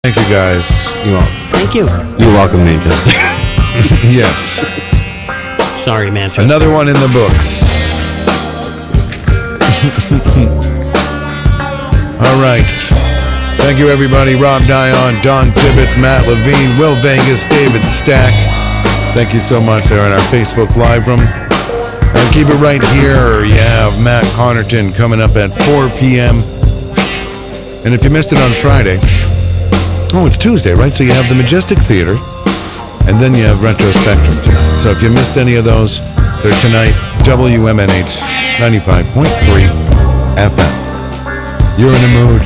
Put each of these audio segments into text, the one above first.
Thank you, guys. Thank you. You're welcome, Major. Yes. Sorry, Manchester. Another one in the books. All right. Thank you, everybody. Rob Dion, Don Tibbetts, Matt Levine, Will Vegas, David Stack. Thank you so much. They're in our Facebook Live room. And keep it right here. You have Matt Connerton coming up at 4 p.m. And if you missed it on Friday, it's Tuesday, right? So you have the Majestic Theater, and then you have Retro Spectrum tonight. So if you missed any of those, they're tonight, WMNH 95.3 FM. You're in the mood.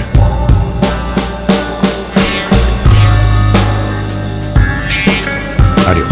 Adios.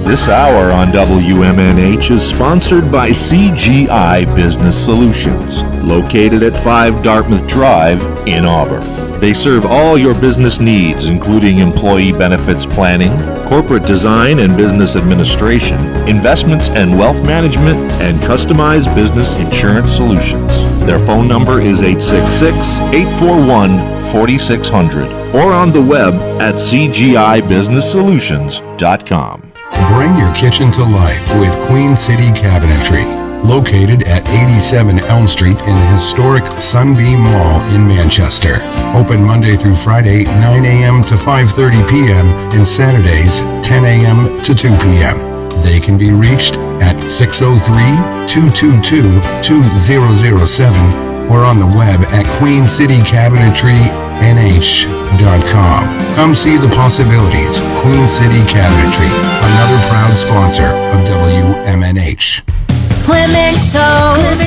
This hour on WMNH is sponsored by CGI Business Solutions, located at 5 Dartmouth Drive in Auburn. They serve all your business needs, including employee benefits planning, corporate design and business administration, investments and wealth management, and customized business insurance solutions. Their phone number is 866-841-4600 or on the web at cgibusinesssolutions.com. Bring your kitchen to life with Queen City Cabinetry, located at 87 Elm Street in the historic Sunbeam Mall in Manchester. Open Monday through Friday, 9 a.m. to 5:30 p.m. and Saturdays, 10 a.m. to 2 p.m. They can be reached at 603-222-2007 or on the web at queencitycabinetrynh.com. Come see the possibilities. Queen City Cabinetry, another proud sponsor of WMNH. Clemento's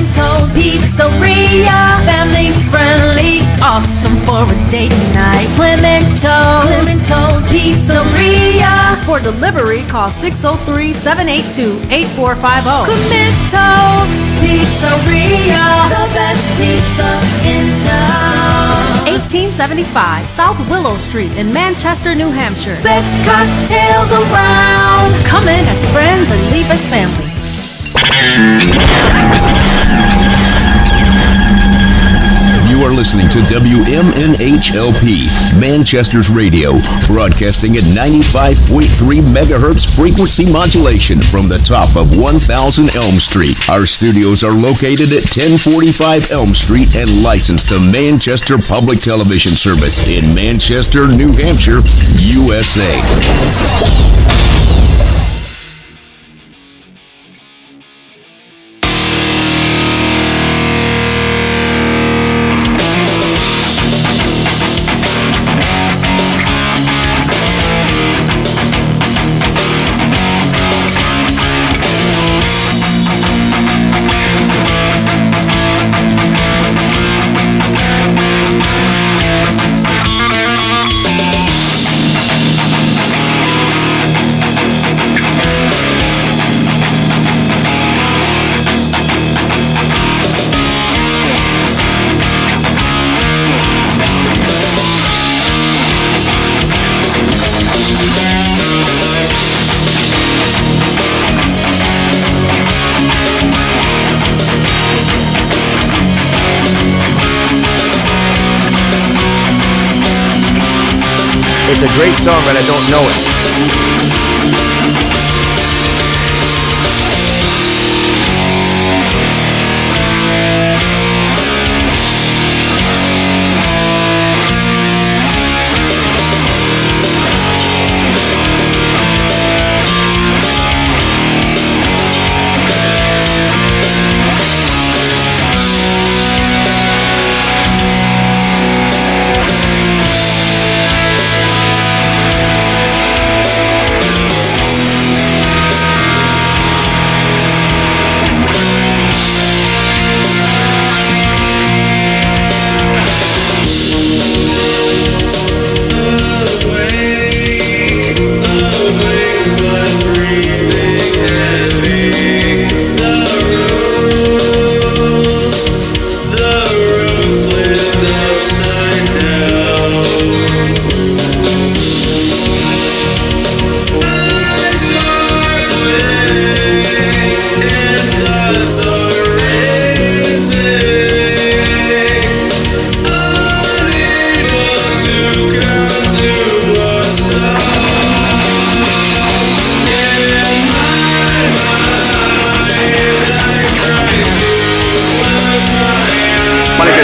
Pizzeria, family friendly, awesome for a date night. Clemento's Pizzeria. For delivery, call 603-782-8450. Clemento's Pizzeria, the best pizza in town. 1875 South Willow Street in Manchester, New Hampshire. Best cocktails around. Come in as friends and leave as family. You are listening to WMNHLP, Manchester's radio, broadcasting at 95.3 megahertz frequency modulation from the top of 1000 Elm Street. Our studios are located at 1045 Elm Street and licensed to Manchester Public Television Service in Manchester, New Hampshire, USA. It's a great song, but I don't know it.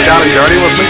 Down and dirty with me?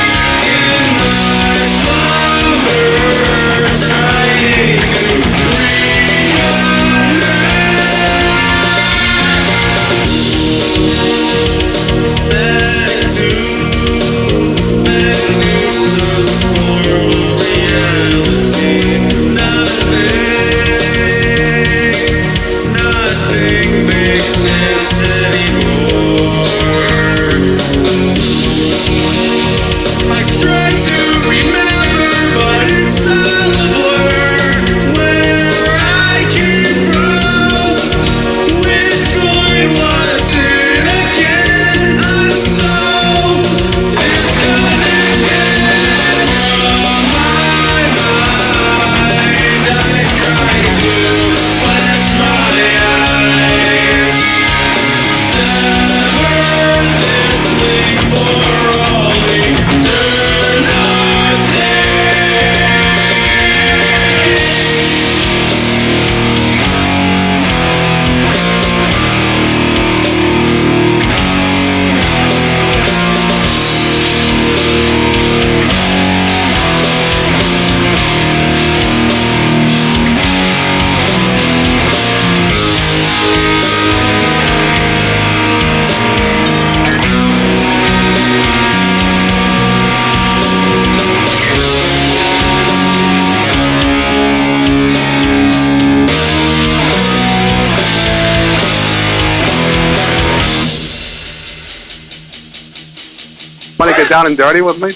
Want to get down and dirty with me?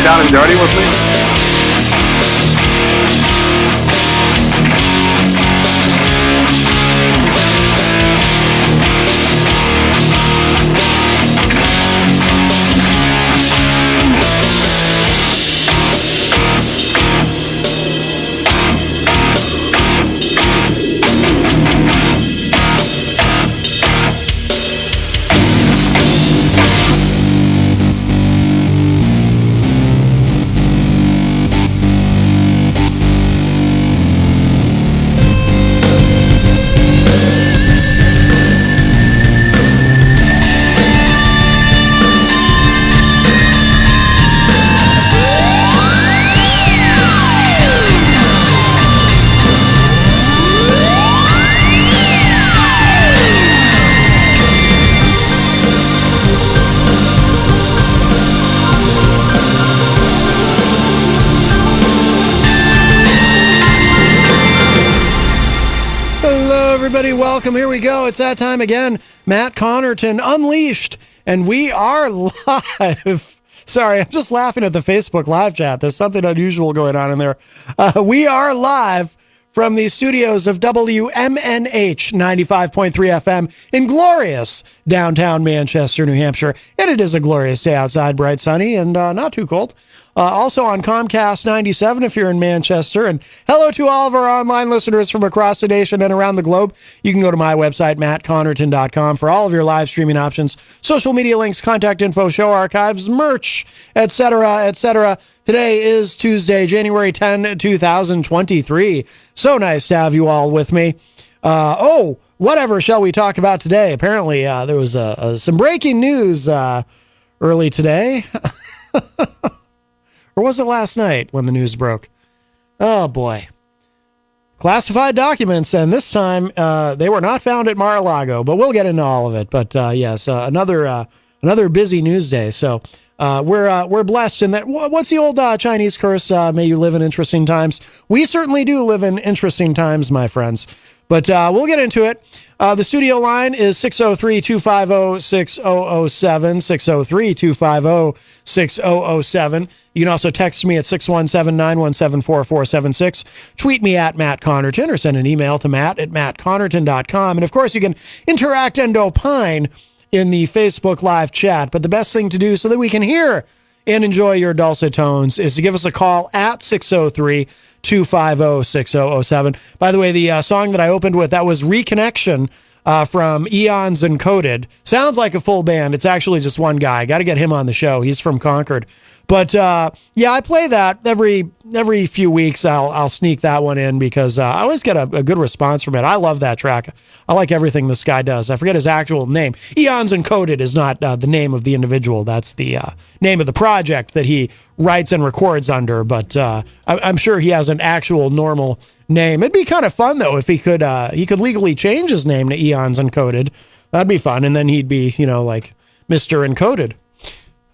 down and dirty with me? Everybody, welcome. Here we go. It's that time again. Matt Connerton Unleashed, and we are live. Sorry, I'm just laughing at the Facebook live chat. There's something unusual going on in there. We are live from the studios of WMNH 95.3 FM in glorious downtown Manchester, New Hampshire. And it is a glorious day outside, bright, sunny, and not too cold. Also on Comcast 97 if you're in Manchester. And hello to all of our online listeners from across the nation and around the globe. You can go to my website, mattconnerton.com, for all of your live streaming options, social media links, contact info, show archives, merch, etc., etc. Today is Tuesday, January 10, 2023. So nice to have you all with me. Whatever shall we talk about today? Apparently, there was some breaking news early today. Or was it last night when the news broke? Oh, boy. Classified documents, and this time they were not found at Mar-a-Lago, but we'll get into all of it. But yes, another busy news day. So we're blessed in that. What's the old Chinese curse? May you live in interesting times. We certainly do live in interesting times, my friends. But we'll get into it. The studio line is 603-250-6007, 603-250-6007. You can also text me at 617-917-4476. Tweet me at Matt Connerton or send an email to matt@mattconnerton.com. And, of course, you can interact and opine in the Facebook live chat. But the best thing to do so that we can hear and enjoy your dulcet tones is to give us a call at 603-250-6007. By the way, the song that I opened with, that was Reconnection from Eons Encoded. Sounds like a full band. It's actually just one guy. Got to get him on the show. He's from Concord. But yeah, I play that every few weeks. I'll sneak that one in because I always get a good response from it. I love that track. I like everything this guy does. I forget his actual name. Eons Encoded is not the name of the individual. That's the name of the project that he writes and records under. But I'm sure he has an actual normal name. It'd be kind of fun though if he could legally change his name to Eons Encoded. That'd be fun, and then he'd be like Mr. Encoded.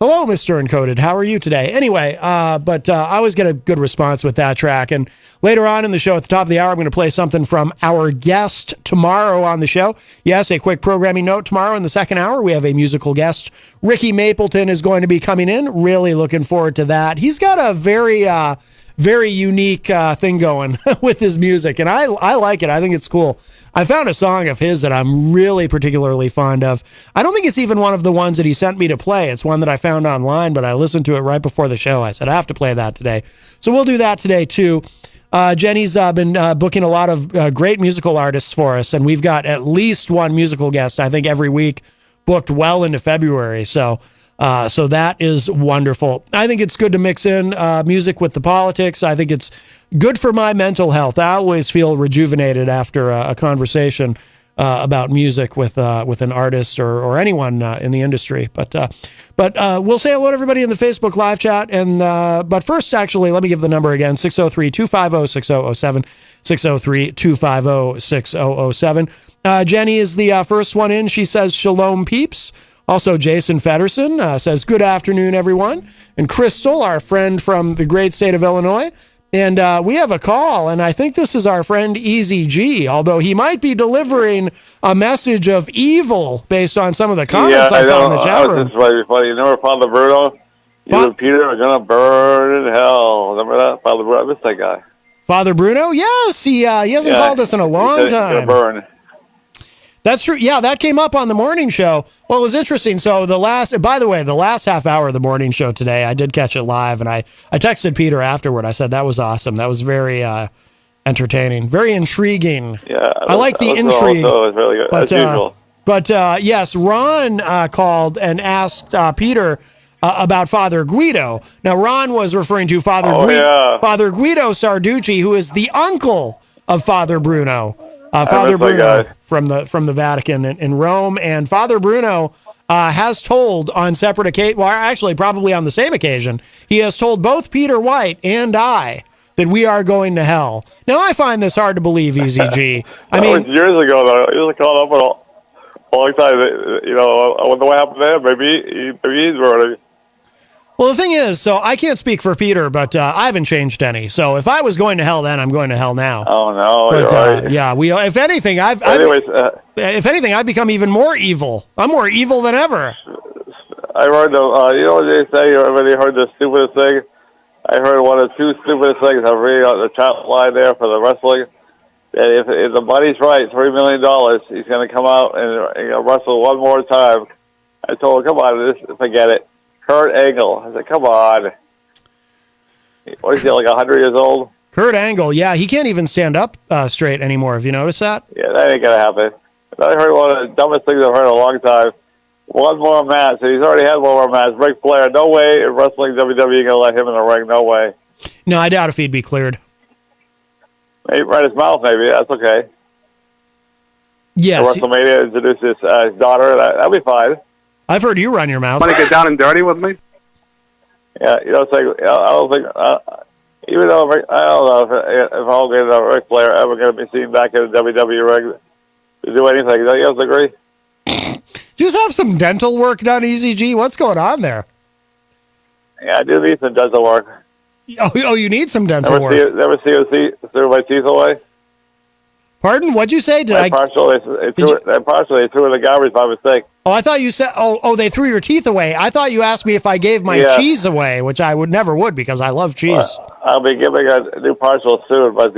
Hello, Mr. Encoded. How are you today? Anyway, but I always get a good response with that track. And later on in the show, at the top of the hour, I'm going to play something from our guest tomorrow on the show. Yes, a quick programming note. Tomorrow in the second hour, we have a musical guest. Ricky Mapleton is going to be coming in. Really looking forward to that. He's got a very unique thing going with his music, and I like it. I think it's cool. I found a song of his that I'm really particularly fond of. I don't think it's even one of the ones that he sent me to play. It's one that I found online, but I listened to it right before the show. I said, I have to play that today. So we'll do that today, too. Jenny's been booking a lot of great musical artists for us, and we've got at least one musical guest, I think, every week booked well into February. So that is wonderful. I think it's good to mix in music with the politics. I think it's good for my mental health. I always feel rejuvenated after a conversation about music with an artist or anyone in the industry. But we'll say hello to everybody in the Facebook live chat. And but first, actually, let me give the number again: 603-250-6007, 603-250-6007. Jenny is the first one in. She says, "Shalom, peeps." Also, Jason Fedderson says, "Good afternoon, everyone." And Crystal, our friend from the great state of Illinois. And we have a call, and I think this is our friend Easy G, although he might be delivering a message of evil based on some of the comments I saw in the chat room. This is funny. You remember Father Bruno? You and Peter are gonna burn in hell. Remember that? Father Bruno, I miss that guy. Father Bruno? Yes, he hasn't called us in a long He's time. gonna burn. That's true. Yeah, that came up on the morning show. Well, it was interesting. So the last half hour of the morning show today, I did catch it live, and I texted Peter afterward. I said that was awesome. That was very entertaining, very intriguing. Yeah, I like the intrigue. Also, it was really good, as usual. But yes, Ron called and asked Peter about Father Guido. Now, Ron was referring to Father Guido Sarducci, who is the uncle of Father Bruno. Father Bruno from the Vatican in Rome. And Father Bruno has told on separate occasions, well, actually probably on the same occasion, he has told both Peter White and I that we are going to hell. Now, I find this hard to believe, EZG. That was years ago, though. He was called up a long time. You know, I wonder what happened there. Maybe he's burning. Well, the thing is, so I can't speak for Peter, but I haven't changed any. So if I was going to hell then, I'm going to hell now. Oh, no, but, you're right. Yeah, if anything, if anything, I've become even more evil. I'm more evil than ever. I heard you know what they say? You already heard the stupidest thing? I heard one of the two stupidest things. I'm reading on the chat line there for the wrestling. That if the money's right, $3 million, he's going to come out and wrestle one more time. I told him, come on, forget it. Kurt Angle. I said, come on. What is he, like 100 years old? Kurt Angle, yeah, he can't even stand up straight anymore. Have you noticed that? Yeah, that ain't going to happen. I heard one of the dumbest things I've heard in a long time. One more match. He's already had one more match. Ric Flair, no way in wrestling WWE going to let him in the ring. No way. No, I doubt if he'd be cleared. Maybe right his mouth, maybe. That's okay. Yes. WrestleMania introduce his daughter. That'll be fine. I've heard you run your mouth. Want to get down and dirty with me? Yeah, you know, it's like, I don't think, even though, I don't know if Hogan or Ric Flair are ever going to be seen back in the WWE ring to do anything. Do you guys agree? Just have some dental work done, EZG. What's going on there? Yeah, I do need some dental work. Oh, you need some dental work. Never see you threw my teeth away? Pardon? What'd you say? They threw it in the garbage by mistake. Oh, I thought you said, they threw your teeth away. I thought you asked me if I gave my cheese away, which I never would because I love cheese. I'll be giving a new partial soon, but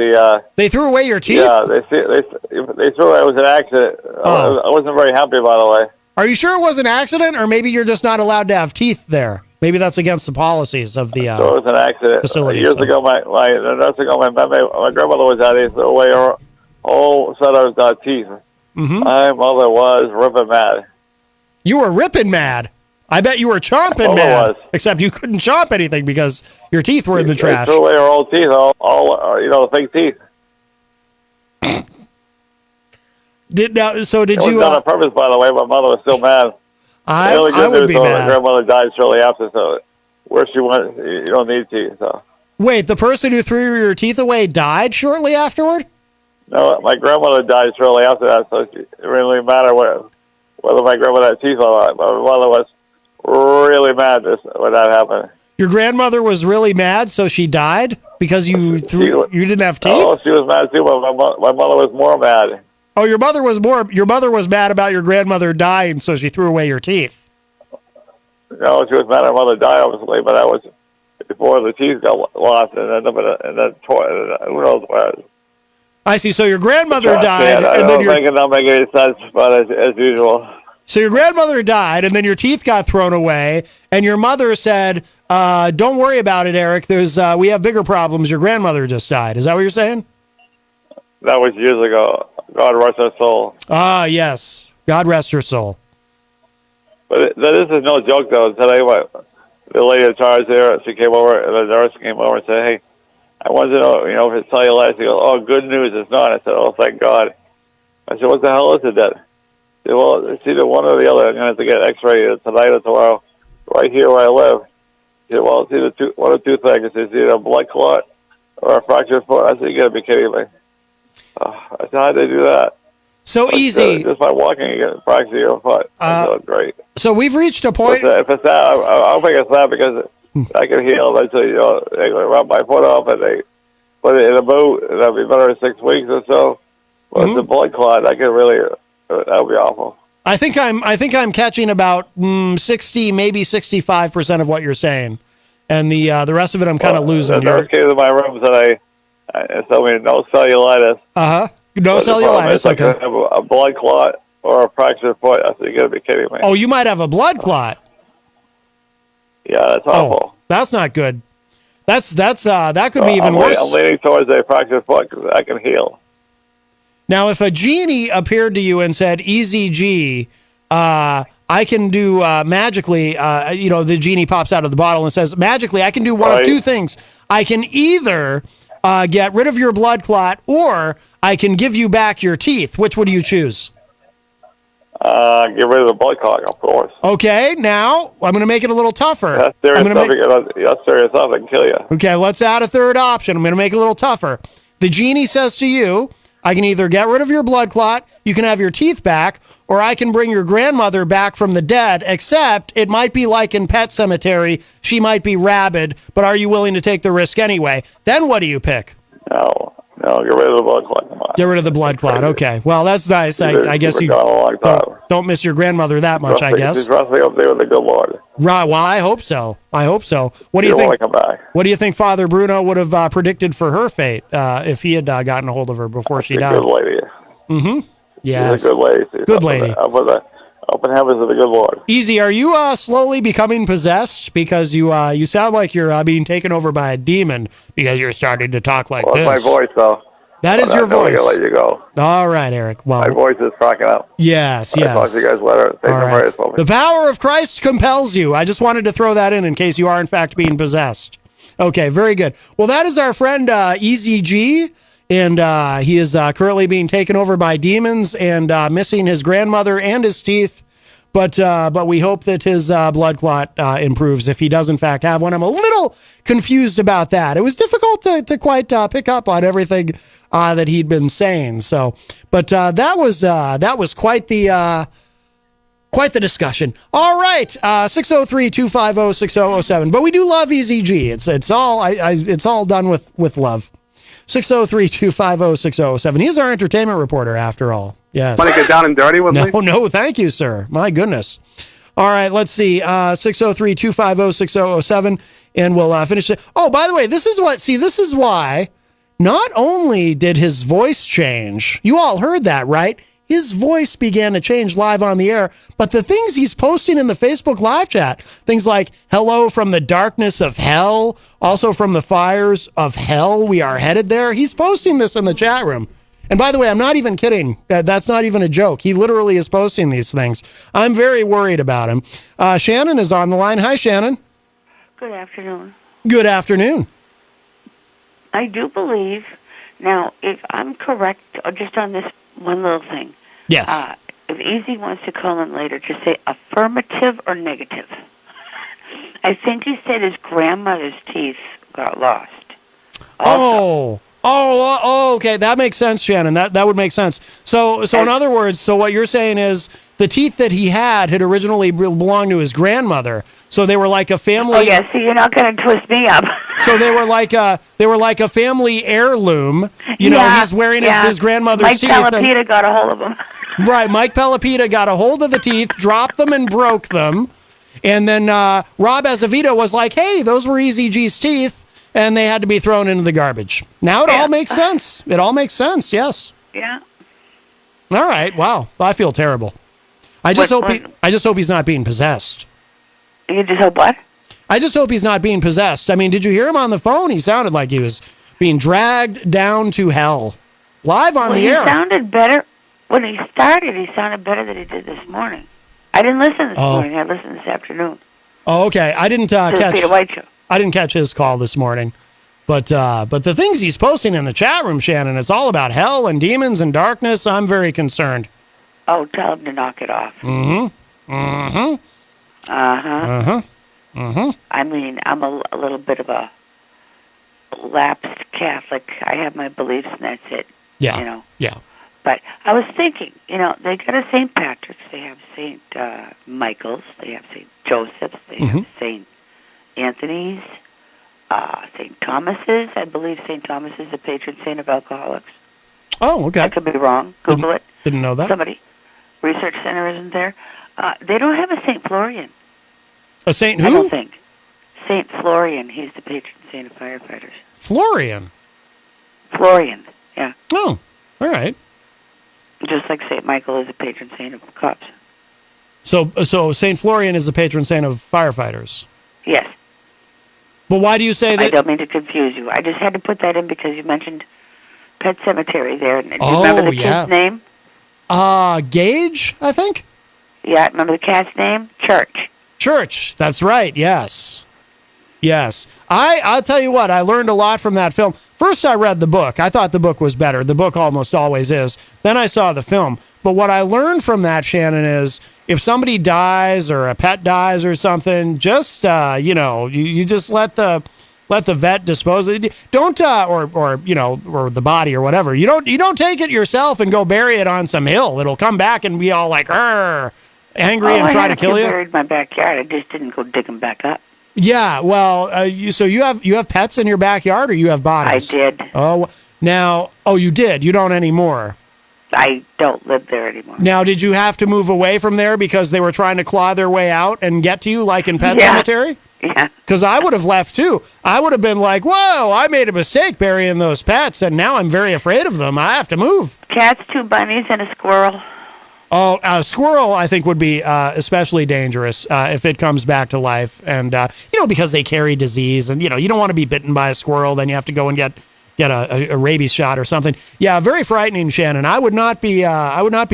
they threw away your teeth? Yeah, they threw it. It was an accident. Oh. I wasn't very happy, by the way. Are you sure it was an accident, or maybe you're just not allowed to have teeth there? Maybe that's against the policies of the so it was an accident. Facility. Years ago, my grandmother was out here, threw away her whole set of teeth. Mm-hmm. My mother was ripping mad. You were ripping mad. I bet you were chomping mad. Except you couldn't chomp anything because your teeth were in the trash. They threw away her old teeth, all the fake teeth. Did you? It was done on purpose, by the way. My mother was still mad. I would be mad. My grandmother died shortly after, so where she went, you don't need teeth. So. Wait, the person who threw your teeth away died shortly afterward? No, my grandmother died shortly after that, so it didn't really matter whether my grandmother had teeth or not. My mother was really mad when that happened. Your grandmother was really mad, so she died because you didn't have teeth? Oh, she was mad too, but my mother was more mad. Oh, your mother was mad about your grandmother dying, so she threw away your teeth. No, she was mad her mother died, obviously, but that was before the teeth got lost, and then who knows where. I see. So your grandmother died, and then it don't make any sense, but as usual. So your grandmother died, and then your teeth got thrown away, and your mother said, "Don't worry about it, Eric. We have bigger problems. Your grandmother just died." Is that what you're saying? That was years ago. God rest her soul. Ah, yes. God rest her soul. But this is no joke, though. Today, the lady in charge there, she came over, and the nurse came over and said, "Hey, I wanted to know, if it's cellulitis." She goes, "Oh, good news, it's not." I said, "Oh, thank God." I said, "What the hell is it then?" She said, "Well, it's either one or the other. I'm going to have to get X-ray tonight or tomorrow, right here where I live." She said, "Well, it's either one of two things. It's either a blood clot or a fractured foot." I said, "You got to be kidding me." I said, "How'd they do that?" So easy. Just by walking, you get fracture your foot. Great. So we've reached a point. If it's that, I'll think it's that because I can heal. Eventually, they rub my foot off and they put it in a boot, and that'll be better in 6 weeks or so. But it's a blood clot. That would be awful. I think I'm catching about 60, maybe 65% of what you're saying, and the rest of it I'm kind of losing. The nurse came to my room today and told me no cellulitis. No But the problem cellulitis. is I Okay. could have a blood clot or a fractured foot. I said, you got to be kidding me. Oh, you might have a blood clot. Yeah, that's awful. That's not good. That could be even I'm worse. I'm leaning towards a fractured foot because I can heal. Now, if a genie appeared to you and said, "Easy G, I can do magically," the genie pops out of the bottle and says, "Magically, I can do one of two things. I can either get rid of your blood clot, or I can give you back your teeth. Which would you choose?" Get rid of the blood clot, of course. Okay, now I'm going to make it a little tougher. That's serious stuff. It can kill you. Okay, let's add a third option. I'm going to make it a little tougher. The genie says to you, I can either get rid of your blood clot, you can have your teeth back, or I can bring your grandmother back from the dead, except it might be like in Pet Cemetery. She might be rabid, but are you willing to take the risk anyway? Then what do you pick? No, get rid of the blood clot. Come on. Get rid of the blood clot. Okay. Well, that's nice. I guess you don't miss your grandmother that much, I guess. She's roughly up there with the good Lord. Right. Well, I hope so. What do you think? Come back. What do you think Father Bruno would have predicted for her fate if he had gotten a hold of her before she died? Good lady. Mm-hmm. Yes. She's a good lady. Good lady. Up with the open heavens of the good Lord. Easy. Are you slowly becoming possessed? Because you sound like you're being taken over by a demon because you're starting to talk like this. That's my voice, though. That is your voice. I'm going to let you go. All right, Eric. Well, my voice is cracking up. Yes. I'll talk to you guys later. Take some prayers for me. The power of Christ compels you. I just wanted to throw that in case you are, in fact, being possessed. Okay, very good. Well, that is our friend Easy G, and he is currently being taken over by demons and missing his grandmother and his teeth. But we hope that his blood clot improves if he does in fact have one. I'm a little confused about that. It was difficult to quite pick up on everything that he'd been saying. So, but that was quite the discussion. All right, 603-250-6007. But we do love Easy G. It's all done with love. 603-250-6007. He's our entertainment reporter, after all. Yes. Want to get down and dirty with me? No, thank you, sir. My goodness. All right, let's see. 603-250-6007, and we'll finish it. Oh, by the way, this is why not only did his voice change, you all heard that, right? His voice began to change live on the air, but the things he's posting in the Facebook live chat, things like hello from the darkness of hell, also from the fires of hell, we are headed there. He's posting this in the chat room. And by the way, I'm not even kidding. That's not even a joke. He literally is posting these things. I'm very worried about him. Shannon is on the line. Hi, Shannon. Good afternoon. Good afternoon. I do believe, now, if I'm correct, just on this one little thing. Yes. If Easy wants to call in later, just say affirmative or negative. I think he said his grandmother's teeth got lost. Also. Oh, okay. That makes sense, Shannon. That would make sense. So in other words, so what you're saying is the teeth that he had originally belonged to his grandmother. So they were like a family. Oh yeah. So you're not going to twist me up. So they were like a family heirloom. You know, he's wearing his grandmother's teeth. Mike Pelopita got a hold of them. Right. Mike Pelopita got a hold of the teeth, dropped them, and broke them. And then Rob Azevedo was like, "Hey, those were Easy G's teeth." And they had to be thrown into the garbage. Now it all makes sense. It all makes sense, yes. Yeah. All right. Wow. I feel terrible. I just hope he's not being possessed. You just hope what? I just hope he's not being possessed. I mean, did you hear him on the phone? He sounded like he was being dragged down to hell. Live on the air. He sounded better. When he started, he sounded better than he did this morning. I didn't listen this morning. I listened this afternoon. Oh, okay. I didn't catch Peter White Show. I didn't catch his call this morning. But the things he's posting in the chat room, Shannon, it's all about hell and demons and darkness. I'm very concerned. Oh, tell him to knock it off. Mm-hmm. Mm-hmm. Uh-huh. Uh-huh. Mm-hmm. I mean, I'm a little bit of a lapsed Catholic. I have my beliefs, and that's it. Yeah. You know? Yeah. But I was thinking, they got a St. Patrick's, they have St. Michael's, they have St. Joseph's, they have St. Anthony's, St. Thomas's. I believe St. Thomas is the patron saint of alcoholics. Oh, okay. I could be wrong. Google it. Didn't know that. Somebody Research Center isn't there. They don't have a St. Florian. A Saint I who? don't think. St. Florian. He's the patron saint of firefighters. Florian. Florian, yeah. Oh, all right. Just like St. Michael is a patron saint of cops. So Saint Florian is the patron saint of firefighters. Yes. But why do you say that? I don't mean to confuse you. I just had to put that in because you mentioned Pet Cemetery there. Do you Oh, remember the yeah. kid's name? Gage, I think. Yeah, remember the cat's name? Church. Church. That's right. Yes. Yes. I'll tell you what, I learned a lot from that film. First, I read the book. I thought the book was better. The book almost always is. Then I saw the film. But what I learned from that, Shannon, is if somebody dies or a pet dies or something, just, you just let the vet dispose of it. Don't, or the body or whatever. You don't take it yourself and go bury it on some hill. It'll come back and be all like, angry and try to kill you. I buried in my backyard. I just didn't go dig them back up. Yeah, well, so you have pets in your backyard, or you have bodies? I did. Oh, now, you did. You don't anymore. I don't live there anymore. Now, did you have to move away from there because they were trying to claw their way out and get to you, like in Pet Cemetery? Yeah. Because I would have left too. I would have been like, "Whoa, I made a mistake burying those pets, and now I'm very afraid of them. I have to move." Cats, 2 bunnies, and a squirrel. Oh, a squirrel, I think, would be especially dangerous if it comes back to life. And, because they carry disease. And, you don't want to be bitten by a squirrel. Then you have to go and get a rabies shot or something. Yeah, very frightening, Shannon. I would not be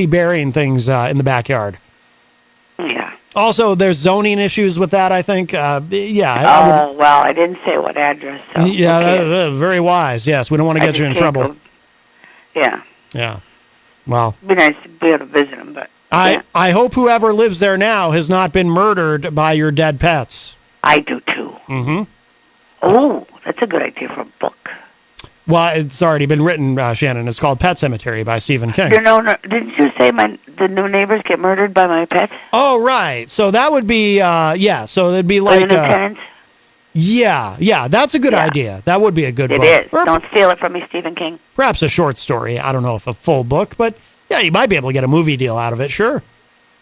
burying things in the backyard. Yeah. Also, there's zoning issues with that, I think. Well, I didn't say what address. So, yeah, okay. Very wise. Yes, we don't want to get you in trouble. Yeah. Yeah. Well, it'd be nice to be able to visit them, but I hope whoever lives there now has not been murdered by your dead pets. I do too. Mm-hmm. Oh, that's a good idea for a book. Well, it's already been written, Shannon. It's called Pet Cemetery by Stephen King. No, didn't you say the new neighbors get murdered by my pets? Oh, right. So that would be, So it'd be like the new tenants. Yeah, that's a good idea. That would be a good book. It is. Don't steal it from me, Stephen King. Perhaps a short story. I don't know if a full book, but yeah, you might be able to get a movie deal out of it. Sure,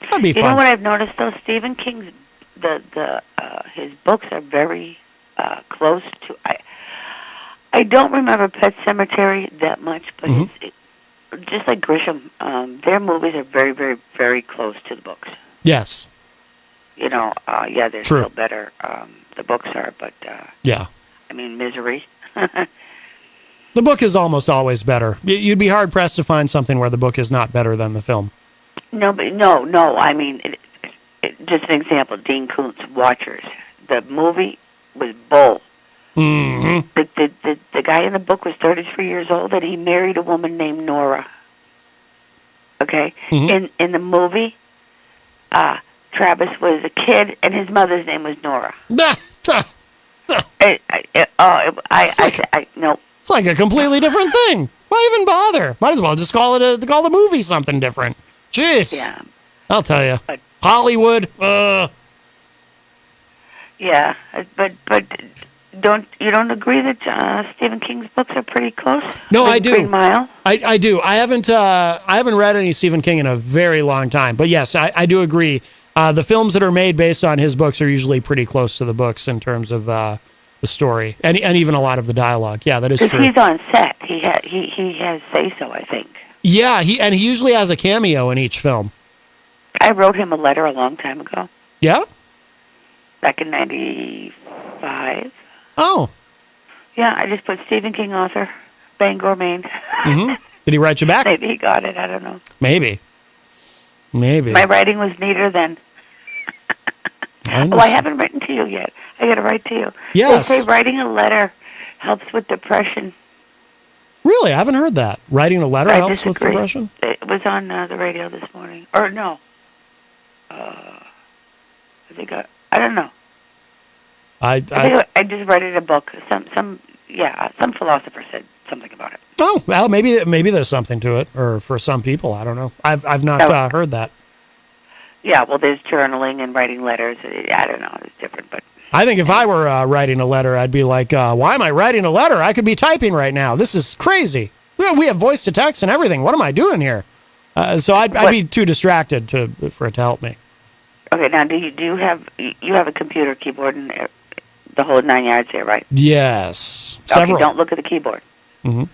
that'd be fun. You know what I've noticed though? Stephen King's his books are very close to. I don't remember Pet Cemetery that much, but just like Grisham, their movies are very, very, very close to the books. Yes. They're still better. The books are, but yeah. I mean, Misery. The book is almost always better. You'd be hard pressed to find something where the book is not better than the film. No. I mean, just an example. Dean Koontz, Watchers. The movie was bull. Mm-hmm. The guy in the book was 33 years old, and he married a woman named Nora. Okay, in the movie, Travis was a kid, and his mother's name was Nora. No. It's like a completely different thing. Why even bother? Might as well just call the movie something different. Jeez. Yeah. I'll tell you. Hollywood. Yeah, but you don't agree that Stephen King's books are pretty close? No, I do. Green Mile. I do. I haven't read any Stephen King in a very long time, but yes, I do agree. The films that are made based on his books are usually pretty close to the books in terms of the story and even a lot of the dialogue. Yeah, that is true. Because he's on set. He has say so, I think. Yeah, he usually has a cameo in each film. I wrote him a letter a long time ago. Yeah? Back in 95. Oh. Yeah, I just put Stephen King author, Bangor, Maine. Mm-hmm. Did he write you back? Maybe he got it. I don't know. Maybe. My writing was neater then. I haven't written to you yet. I got to write to you. Yes. They say writing a letter helps with depression. Really? I haven't heard that. Writing a letter helps with depression? It was on the radio this morning. Or no. I don't know. I just read it in a book. Some philosopher said something about it. Oh, well, maybe there's something to it, or for some people, I don't know. I've not heard that. Yeah, well, there's journaling and writing letters. I don't know, it's different, but I think if I were writing a letter, I'd be like, why am I writing a letter? I could be typing right now. This is crazy. We have voice to text and everything. What am I doing here? So I'd be too distracted for it to help me. Okay, now do you have a computer, keyboard, and the whole 9 yards there, right? Yes. Okay, Several. don't look at the keyboard. Mm-hmm.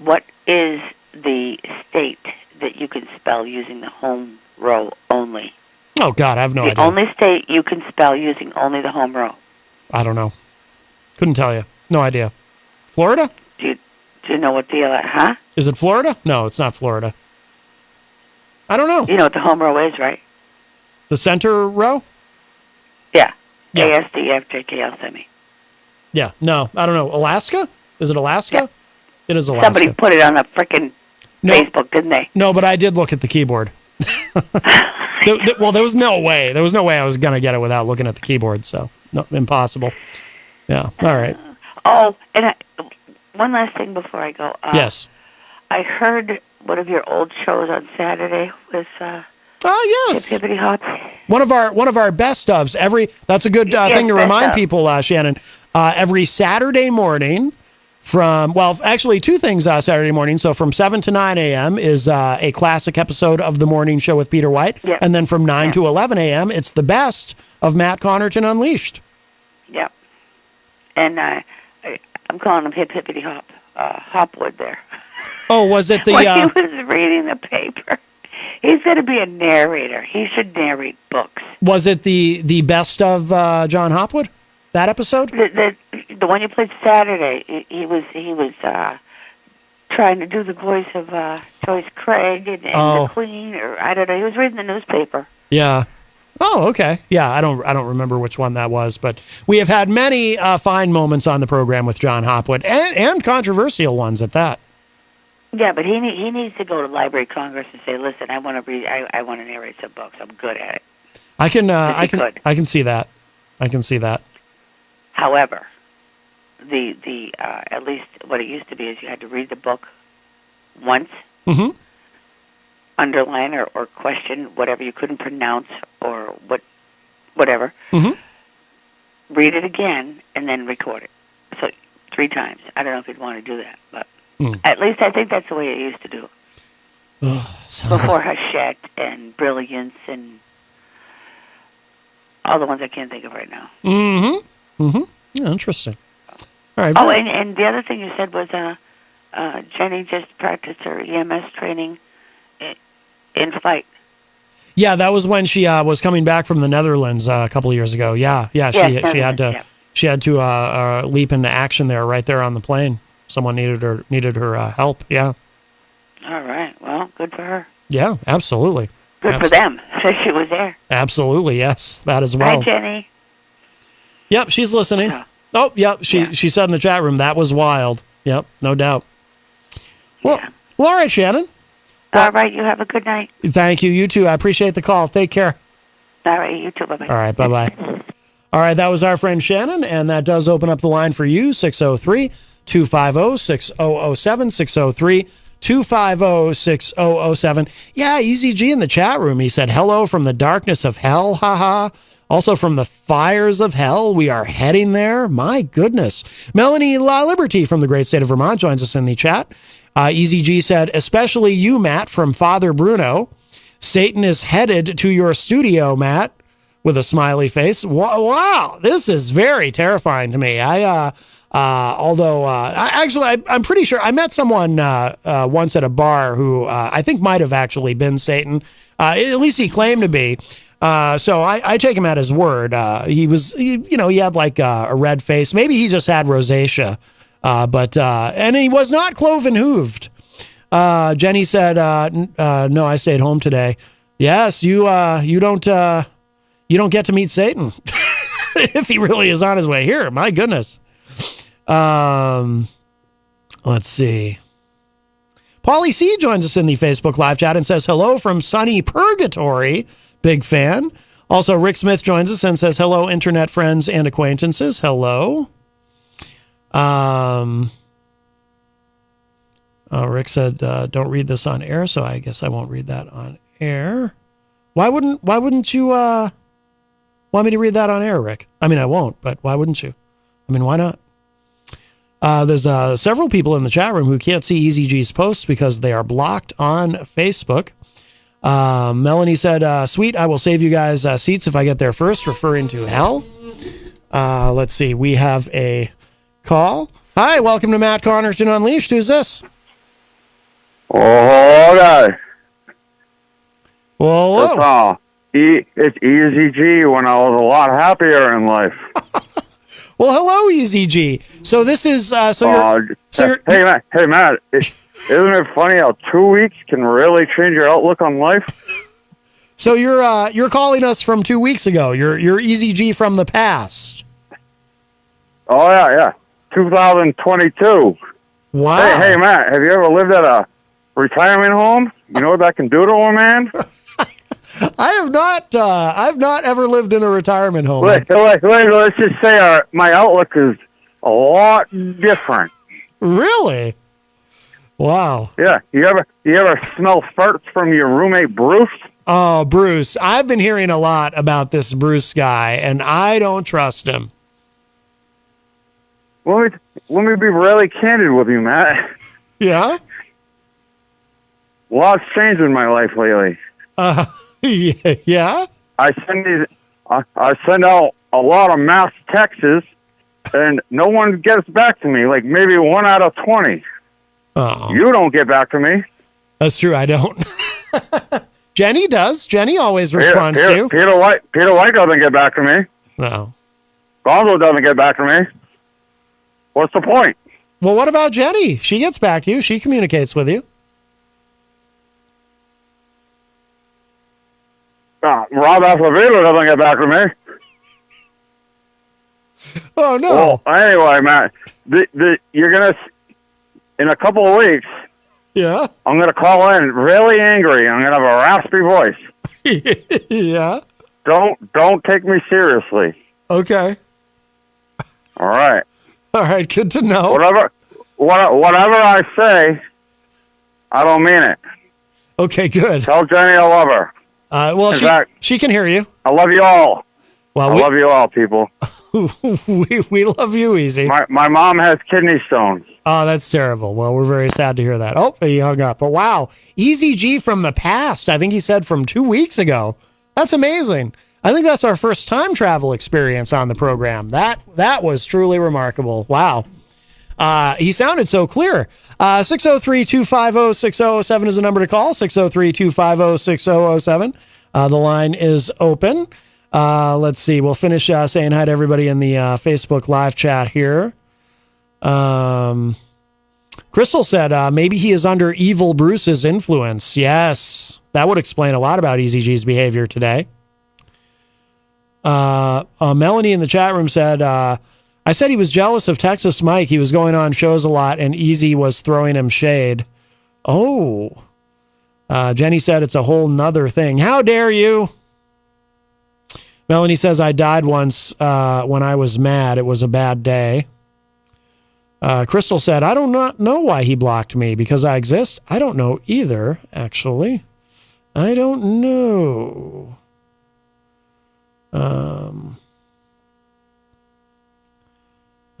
What is the state that you can spell using the home row only? Oh, God, I have no idea. The only state you can spell using only the home row. I don't know. Couldn't tell you. No idea. Florida? Do you know what the, huh? Is it Florida? No, it's not Florida. I don't know. You know what the home row is, right? The center row? Yeah. Yeah. ASDFJKL semi. Yeah. No, I don't know. Alaska? Is it Alaska? Yeah. It is Alaska. Somebody put it on the frickin' Facebook, didn't they? No, but I did look at the keyboard. Well, there was no way. There was no way I was going to get it without looking at the keyboard, so no, impossible. Yeah. All right. Oh, and one last thing before I go. Yes. I heard one of your old shows on Saturday with oh, yes. Hippity Hop. One of our best ofs. That's a good thing to remind people, Shannon. Every Saturday morning actually two things Saturday morning. So from 7 to 9 a.m. is a classic episode of The Morning Show with Peter White. Yep. And then from 9 to 11 a.m., it's the best of Matt Connerton Unleashed. Yep. And I'm calling him Hippity Hop. Hopwood there. Oh, was it the... When he was reading the paper. He's going to be a narrator. He should narrate books. Was it the best of John Hopwood? That episode? The one you played Saturday. He was trying to do the voice of Joyce Craig and the Queen, or I don't know. He was reading the newspaper. Yeah. Oh, okay. Yeah, I don't remember which one that was, but we have had many fine moments on the program with John Hopwood and controversial ones at that. Yeah, but he needs to go to Library of Congress and say, "Listen, I want to read. I want to narrate some books. I'm good at it." I can see that. I can see that. However, the at least what it used to be is you had to read the book once, underline or question whatever you couldn't pronounce or whatever. Read it again and then record it. So 3 times. I don't know if you'd want to do that, but at least I think that's the way it used to do. Before Hachette and Brilliance and all the ones I can't think of right now. Yeah, interesting. All right. Oh, and the other thing you said was Jenny just practiced her EMS training in flight. Yeah, that was when she was coming back from the Netherlands a couple of years ago. Yeah, she had to leap into action there, right there on the plane. Someone needed her help. Yeah. All right. Well, good for her. Yeah, absolutely. Good for them that she was there. Absolutely, yes, that as well. Hi, Jenny. Yep, she's listening. Oh, yep, she said in the chat room, that was wild. Yep, no doubt. Well, all right, Shannon. All right, you have a good night. Thank you. You too. I appreciate the call. Take care. All right, you too. Bye-bye. All right, bye-bye. All right, that was our friend Shannon, and that does open up the line for you, 603-250-6007, 603-250-6007. Yeah, Easy G in the chat room. He said, hello from the darkness of hell, haha. Also from the fires of hell, we are heading there. My goodness. Melanie La Liberty from the great state of Vermont joins us in the chat. Easy G said, especially you, Matt, from Father Bruno. Satan is headed to your studio, Matt, with a smiley face. Wow, this is very terrifying to me. I'm pretty sure I met someone once at a bar who I think might have actually been Satan. At least he claimed to be. So I take him at his word. He had like a red face. Maybe he just had rosacea. And he was not cloven hooved. Jenny said, no, I stayed home today. Yes, you don't get to meet Satan if he really is on his way here. My goodness. Let's see. Paulie C joins us in the Facebook live chat and says, hello from sunny Purgatory. Big fan. Also, Rick Smith joins us and says, hello, internet friends and acquaintances. Hello. Rick said, don't read this on air, so I guess I won't read that on air. Why wouldn't you want me to read that on air, Rick? I mean, I won't, but why wouldn't you? I mean, why not? There's several people in the chat room who can't see Easy G's posts because they are blocked on Facebook. Melanie said, sweet, I will save you guys seats if I get there first, referring to hell. Let's see. We have a call. Hi, welcome to Matt Connerton Unleashed. Who's this? Oh, guys. Whoa. It's Easy G when I was a lot happier in life. Well, hello, Easy G. So this is hey Matt, isn't it funny how 2 weeks can really change your outlook on life? So you're calling us from 2 weeks ago. You're Easy G from the past. Oh yeah, 2022. Wow. Hey Matt, have you ever lived at a retirement home? You know what that can do to a man? I have not. I've not ever lived in a retirement home. Let's just say my outlook is a lot different. Really? Wow. Yeah. You ever smell farts from your roommate Bruce? Oh, Bruce. I've been hearing a lot about this Bruce guy, and I don't trust him. Let me be really candid with you, Matt. Yeah? A lot's changed in my life lately. Yeah? I send out a lot of mass texts, and no one gets back to me. Like maybe 1 out of 20. Oh. You don't get back to me. That's true. I don't. Jenny does. Jenny always responds to you. Peter White doesn't get back to me. No. Gonzo doesn't get back to me. What's the point? Well, what about Jenny? She gets back to you. She communicates with you. Rob Acevedo doesn't get back to me. Oh, no. Well, anyway, Matt, you're going to, in a couple of weeks, yeah, I'm going to call in really angry. I'm going to have a raspy voice. Yeah. Don't take me seriously. Okay. All right. All right, good to know. Whatever I say, I don't mean it. Okay, good. Tell Jenny I love her. Well, she can hear you. I love you all. Well, I love you all, people. we love you, Easy. My mom has kidney stones. Oh, that's terrible. Well, we're very sad to hear that. Oh, he hung up. But wow, Easy G from the past. I think he said from 2 weeks ago. That's amazing. I think that's our first time travel experience on the program. That was truly remarkable. Wow. He sounded so clear. 603-250-6007 is the number to call. 603-250-6007. The line is open. Let's see. We'll finish saying hi to everybody in the Facebook live chat here. Crystal said maybe he is under Evil Bruce's influence. Yes, that would explain a lot about Easy G's behavior today. Melanie in the chat room said, I said he was jealous of Texas Mike. He was going on shows a lot and Easy was throwing him shade. Oh, Jenny said it's a whole nother thing. How dare you? Melanie says, I died once when I was mad. It was a bad day. Crystal said, I do not know why he blocked me because I exist. I don't know either, actually. I don't know.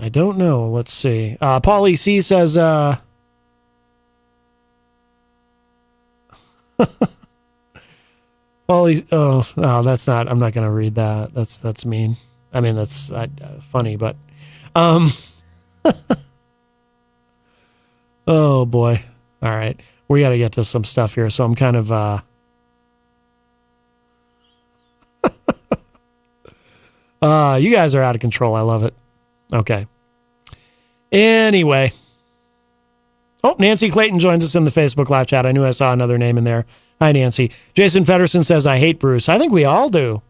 I don't know. Let's see. Paulie C says, Paulie, no, that's not, I'm not going to read that. That's mean. I mean, that's funny, but, oh boy. All right. We got to get to some stuff here. So I'm kind of, you guys are out of control. I love it. Okay. Anyway. Oh, Nancy Clayton joins us in the Facebook live chat. I knew I saw another name in there. Hi, Nancy. Jason Federson says, I hate Bruce. I think we all do.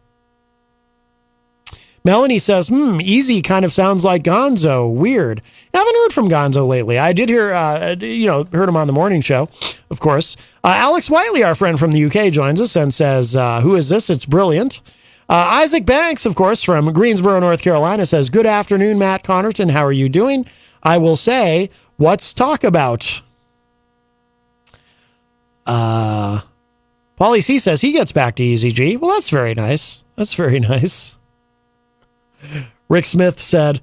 Melanie says, Easy kind of sounds like Gonzo. Weird. I haven't heard from Gonzo lately. I did hear, heard him on the morning show, of course. Alex Whiteley, our friend from the UK, joins us and says, who is this? It's brilliant. Isaac Banks, of course, from Greensboro, North Carolina, says, good afternoon, Matt Connerton. How are you doing? I will say, what's talk about? Paulie C says he gets back to Easy G. Well, that's very nice. That's very nice. Rick Smith said,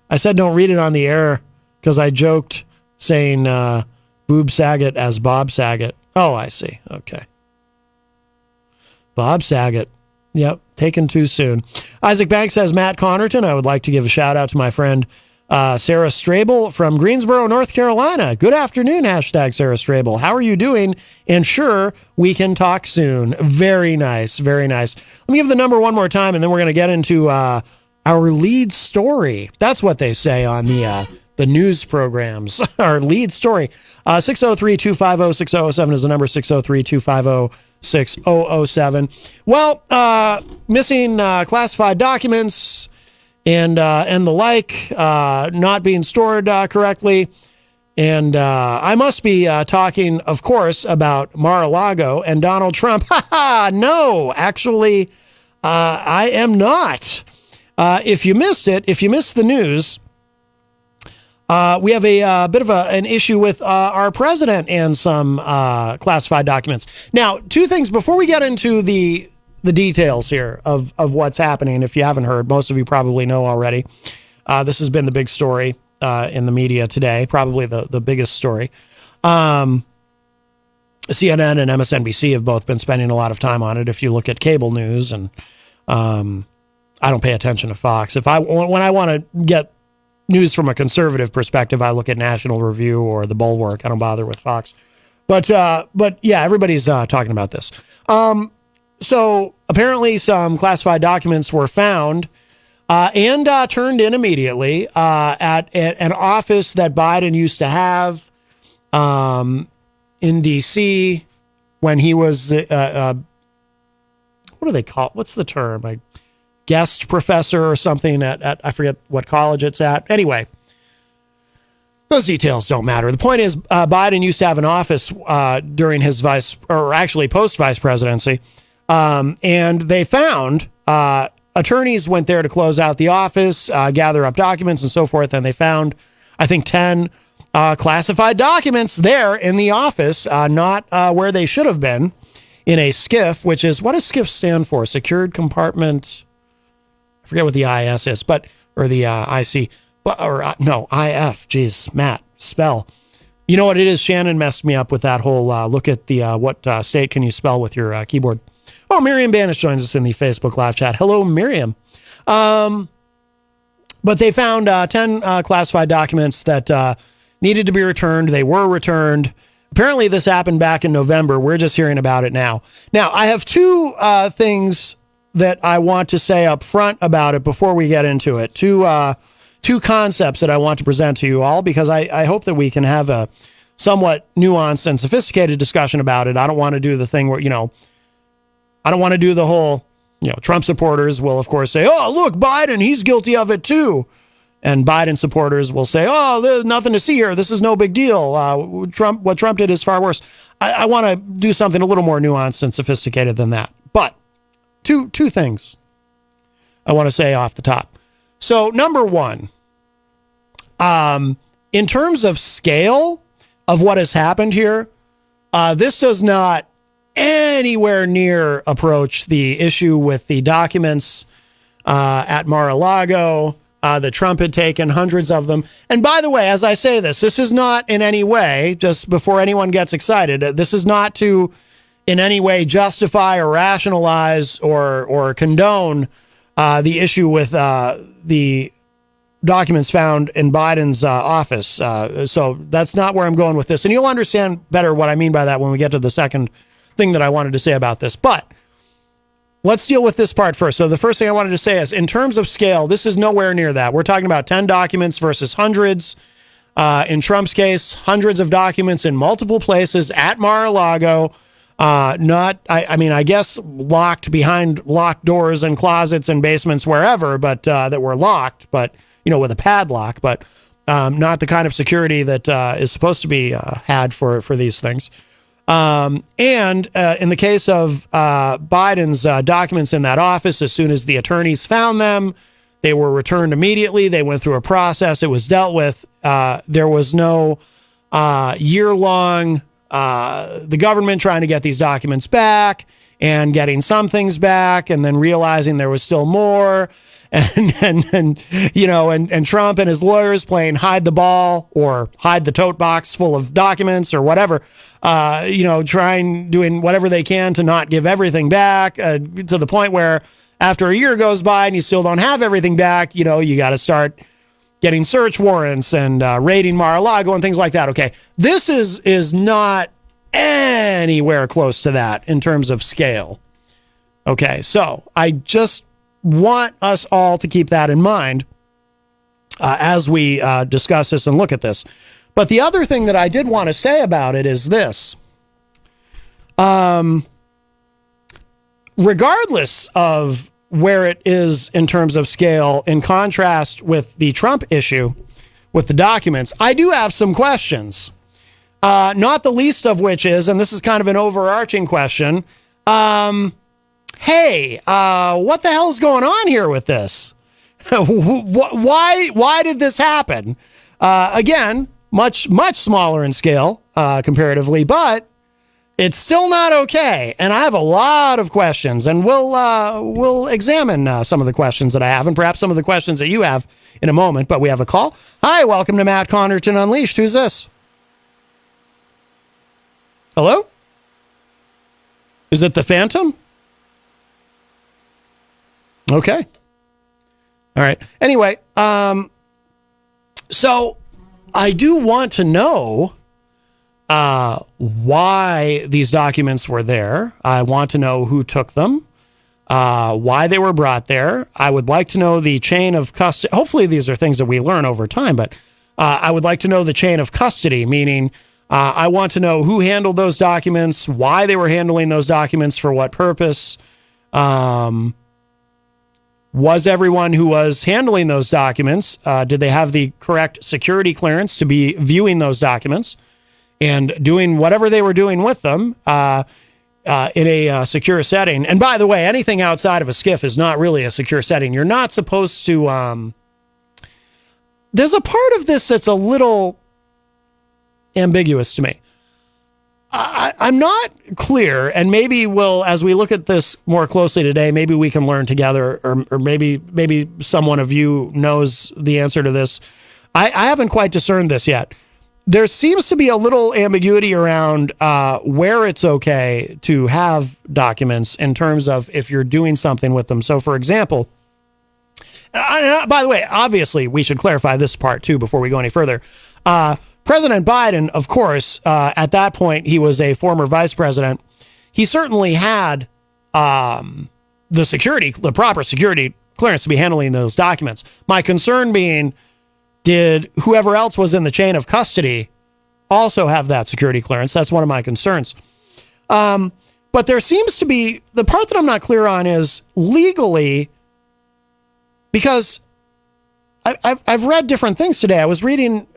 I said don't read it on the air because I joked saying Boob Saget as Bob Saget. Oh, I see. Okay. Bob Saget. Yep, taken too soon. Isaac Banks says, Matt Connerton, I would like to give a shout out to my friend Sarah Strabel from Greensboro, North Carolina. Good afternoon, hashtag Sarah Strabel. How are you doing? And sure, we can talk soon. Very nice, very nice. Let me give the number one more time, and then we're going to get into our lead story. That's what they say on the news programs. Our lead story. 603-250-6007 is the number, 603-250-6007. Well, missing classified documents and the like, not being stored correctly. And I must be talking, of course, about Mar-a-Lago and Donald Trump. No, actually, I am not. If you missed it, if you missed the news, we have a bit of an issue with our president and some classified documents. Now, two things before we get into the details here of what's happening. If you haven't heard, most of you probably know already. This has been the big story in the media today, probably the biggest story. CNN and MSNBC have both been spending a lot of time on it. If you look at cable news, and I don't pay attention to Fox. When I want to get news from a conservative perspective, I look at National Review or The Bulwark. I don't bother with Fox. But yeah, everybody's talking about this. So apparently some classified documents were found and turned in immediately at an office that Biden used to have in D.C. when he was, what do they call it? What's the term? A guest professor or something at I forget what college it's at. Anyway, those details don't matter. The point is, Biden used to have an office during his post-vice presidency. And they found attorneys went there to close out the office, gather up documents and so forth. And they found, I think, 10 classified documents there in the office, not where they should have been, in a SCIF, which is, what does SCIF stand for? Secured Compartment. I forget what the IS is, or the IC, no, IF. Geez, Matt, spell. You know what it is? Shannon messed me up with that whole look at the what state can you spell with your keyboard. Oh, Miriam Banish joins us in the Facebook live chat. Hello, Miriam. But they found 10 classified documents that needed to be returned. They were returned. Apparently, this happened back in November. We're just hearing about it now. Now, I have two things that I want to say up front about it before we get into it. Two concepts that I want to present to you all, because I hope that we can have a somewhat nuanced and sophisticated discussion about it. I don't want to do the thing where, I don't want to do the whole, Trump supporters will, of course, say, oh, look, Biden, he's guilty of it too. And Biden supporters will say, oh, there's nothing to see here. This is no big deal. What Trump did is far worse. I want to do something a little more nuanced and sophisticated than that. But two things I want to say off the top. So number one, in terms of scale of what has happened here, this does not anywhere near approach the issue with the documents at Mar-a-Lago that Trump had taken, hundreds of them. And by the way, as I say this is not in any way, just before anyone gets excited, this is not to in any way justify or rationalize or condone the issue with the documents found in Biden's office. So that's not where I'm going with this. And you'll understand better what I mean by that when we get to the second thing that I wanted to say about this. But let's deal with this part first. So the first thing I wanted to say is, in terms of scale, this is nowhere near that. We're talking about 10 documents versus hundreds. In Trump's case, hundreds of documents in multiple places at Mar-a-Lago. I guess locked behind locked doors and closets and basements wherever, but that were locked, but with a padlock, but not the kind of security that is supposed to be had for these things. And in the case of Biden's documents in that office, as soon as the attorneys found them, they were returned immediately. They went through a process. It was dealt with. There was no year-long the government trying to get these documents back. and getting some things back and then realizing there was still more. And Trump and his lawyers playing hide the ball or hide the tote box full of documents or whatever, doing whatever they can to not give everything back, to the point where after a year goes by and you still don't have everything back, you got to start getting search warrants and raiding Mar-a-Lago and things like that. Okay, this is not anywhere close to that in terms of scale. Okay, so I just want us all to keep that in mind as we discuss this and look at this. But the other thing that I did want to say about it is this. Regardless of where it is in terms of scale, in contrast with the Trump issue with the documents, I do have some questions. Not the least of which is, and this is kind of an overarching question, hey, what the hell's going on here with this? Why did this happen? Again, much smaller in scale comparatively, but it's still not okay. And I have a lot of questions, and we'll examine some of the questions that I have, and perhaps some of the questions that you have in a moment. But we have a call. Hi, welcome to Matt Connerton Unleashed. Who's this? Hello? Is it the Phantom? Okay. All right. Anyway, so I do want to know why these documents were there. I want to know who took them, why they were brought there. I would like to know the chain of custody. Hopefully these are things that we learn over time, but I would like to know the chain of custody, meaning I want to know who handled those documents, why they were handling those documents, for what purpose. Was everyone who was handling those documents, did they have the correct security clearance to be viewing those documents and doing whatever they were doing with them in a secure setting? And by the way, anything outside of a SCIF is not really a secure setting. You're not supposed to... there's a part of this that's a little ambiguous to me. I'm not clear, and maybe we'll, as we look at this more closely today, maybe we can learn together, or maybe someone of you knows the answer to this. I haven't quite discerned this yet. There seems to be a little ambiguity around where it's okay to have documents in terms of if you're doing something with them. So, for example, by the way, obviously, we should clarify this part too before we go any further. President Biden, of course, at that point, he was a former vice president. He certainly had the proper security clearance to be handling those documents. My concern being, did whoever else was in the chain of custody also have that security clearance? That's one of my concerns. But there seems to be, the part that I'm not clear on is legally, because I've read different things today. I was reading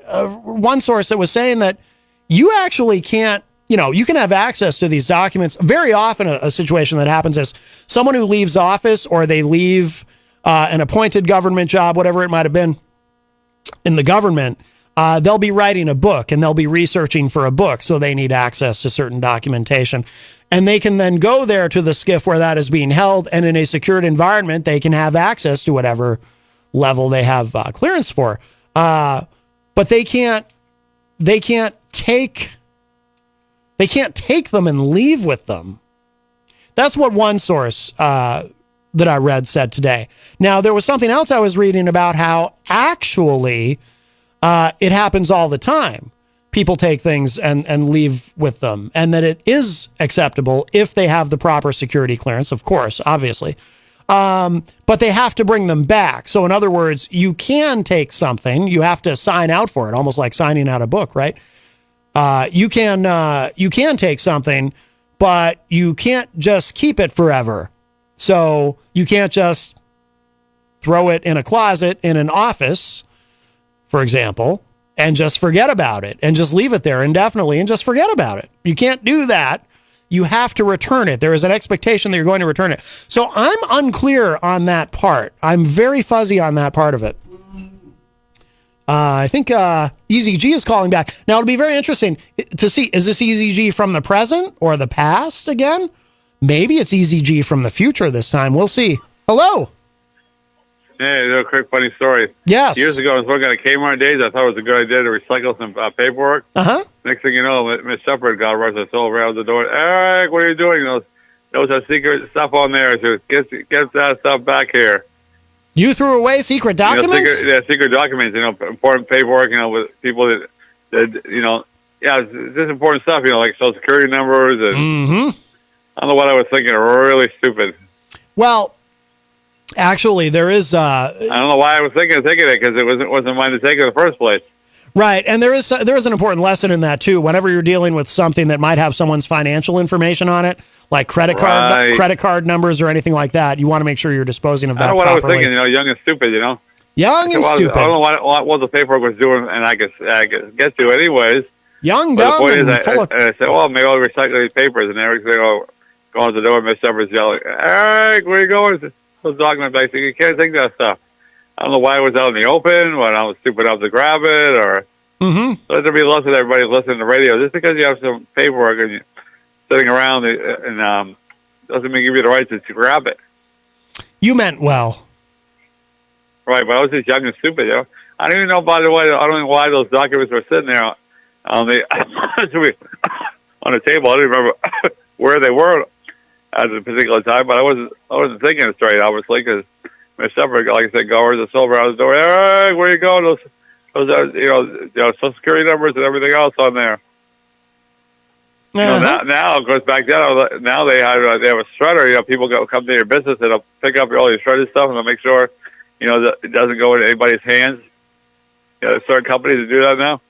one source that was saying that you actually can't, you can have access to these documents. Very often a situation that happens is someone who leaves office, or they leave an appointed government job, whatever it might have been in the government, they'll be writing a book and they'll be researching for a book. So they need access to certain documentation, and they can then go there to the SCIF where that is being held. And in a secured environment, they can have access to whatever level they have clearance for. But they can't take them and leave with them. That's what one source that I read said today. Now, there was something else I was reading about how actually it happens all the time. People take things and leave with them, and that it is acceptable if they have the proper security clearance, of course, obviously. But they have to bring them back. So in other words, you can take something, you have to sign out for it, almost like signing out a book, right? You can take something, but you can't just keep it forever. So you can't just throw it in a closet in an office, for example, and just forget about it and just leave it there indefinitely and just forget about it. You can't do that. You have to return it. There is an expectation that you're going to return it. So I'm unclear on that part. I'm very fuzzy on that part of it. I think Easy G is calling back. Now, it'll be very interesting to see, is this Easy G from the present or the past again? Maybe it's Easy G from the future this time. We'll see. Hello. Hey, a quick funny story. Yes. Years ago, I was working at Kmart days. I thought it was a good idea to recycle some paperwork. Uh-huh. Next thing you know, Miss Shepard got rushed us all around the door. Eric, what are you doing? Those are secret stuff on there. So get that stuff back here. You threw away secret documents? Secret documents, important paperwork, with people that it's just important stuff, like Social Security numbers. And I don't know what I was thinking. Really stupid. Well, actually, there is... I don't know why I was thinking of taking it, because it wasn't mine to take in the first place. Right, and there is an important lesson in that, too. Whenever you're dealing with something that might have someone's financial information on it, like credit card numbers or anything like that, you want to make sure you're disposing of that properly. I don't know what I was thinking, young and stupid, Young and stupid. I don't know what the paperwork was doing, and I guess get to anyways. Young, dumb, and full of... And I said, well, maybe I'll recycle these papers, and Eric's going to the door, Miss Shepard's yelling, Eric, where are you going? Those documents, I think you can't take that stuff. I don't know why it was out in the open, when I was stupid enough to grab it, or... So there'll be less of everybody listening to the radio. Just because you have some paperwork and you're sitting around and doesn't mean give you the right to grab it. You meant well. Right, but I was just young and stupid, I don't even know, by the way, I don't know why those documents were sitting there on the table. I don't remember where they were at a particular time, but I wasn't thinking it straight, obviously, because Miss Shepard, like I said, goers and silver out the door. Hey, where you going? Those are, Social Security numbers and everything else on there. Now, of course, back then, now they have a shredder. People come to your business and they'll pick up all your shredded stuff and they'll make sure, that it doesn't go into anybody's hands. There's certain companies that do that now.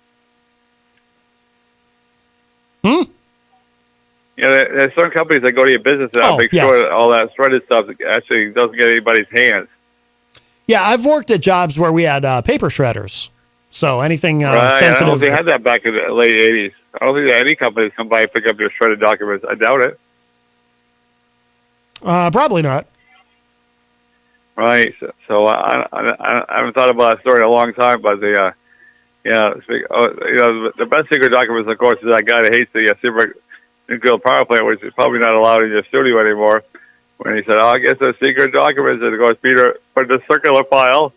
There's certain companies that go to your business and make sure that all that shredded stuff actually doesn't get anybody's hands. Yeah, I've worked at jobs where we had paper shredders. So anything sensitive. I don't know if they had that back in the late 80s. I don't think that any companies come by and pick up your shredded documents. I doubt it. Probably not. Right. So I haven't thought about that story in a long time, but the best secret documents, of course, is that guy that hates the super nuclear power plant, which is probably not allowed in your studio anymore. When he said, I guess those secret documents, and of course, Peter put the circular file.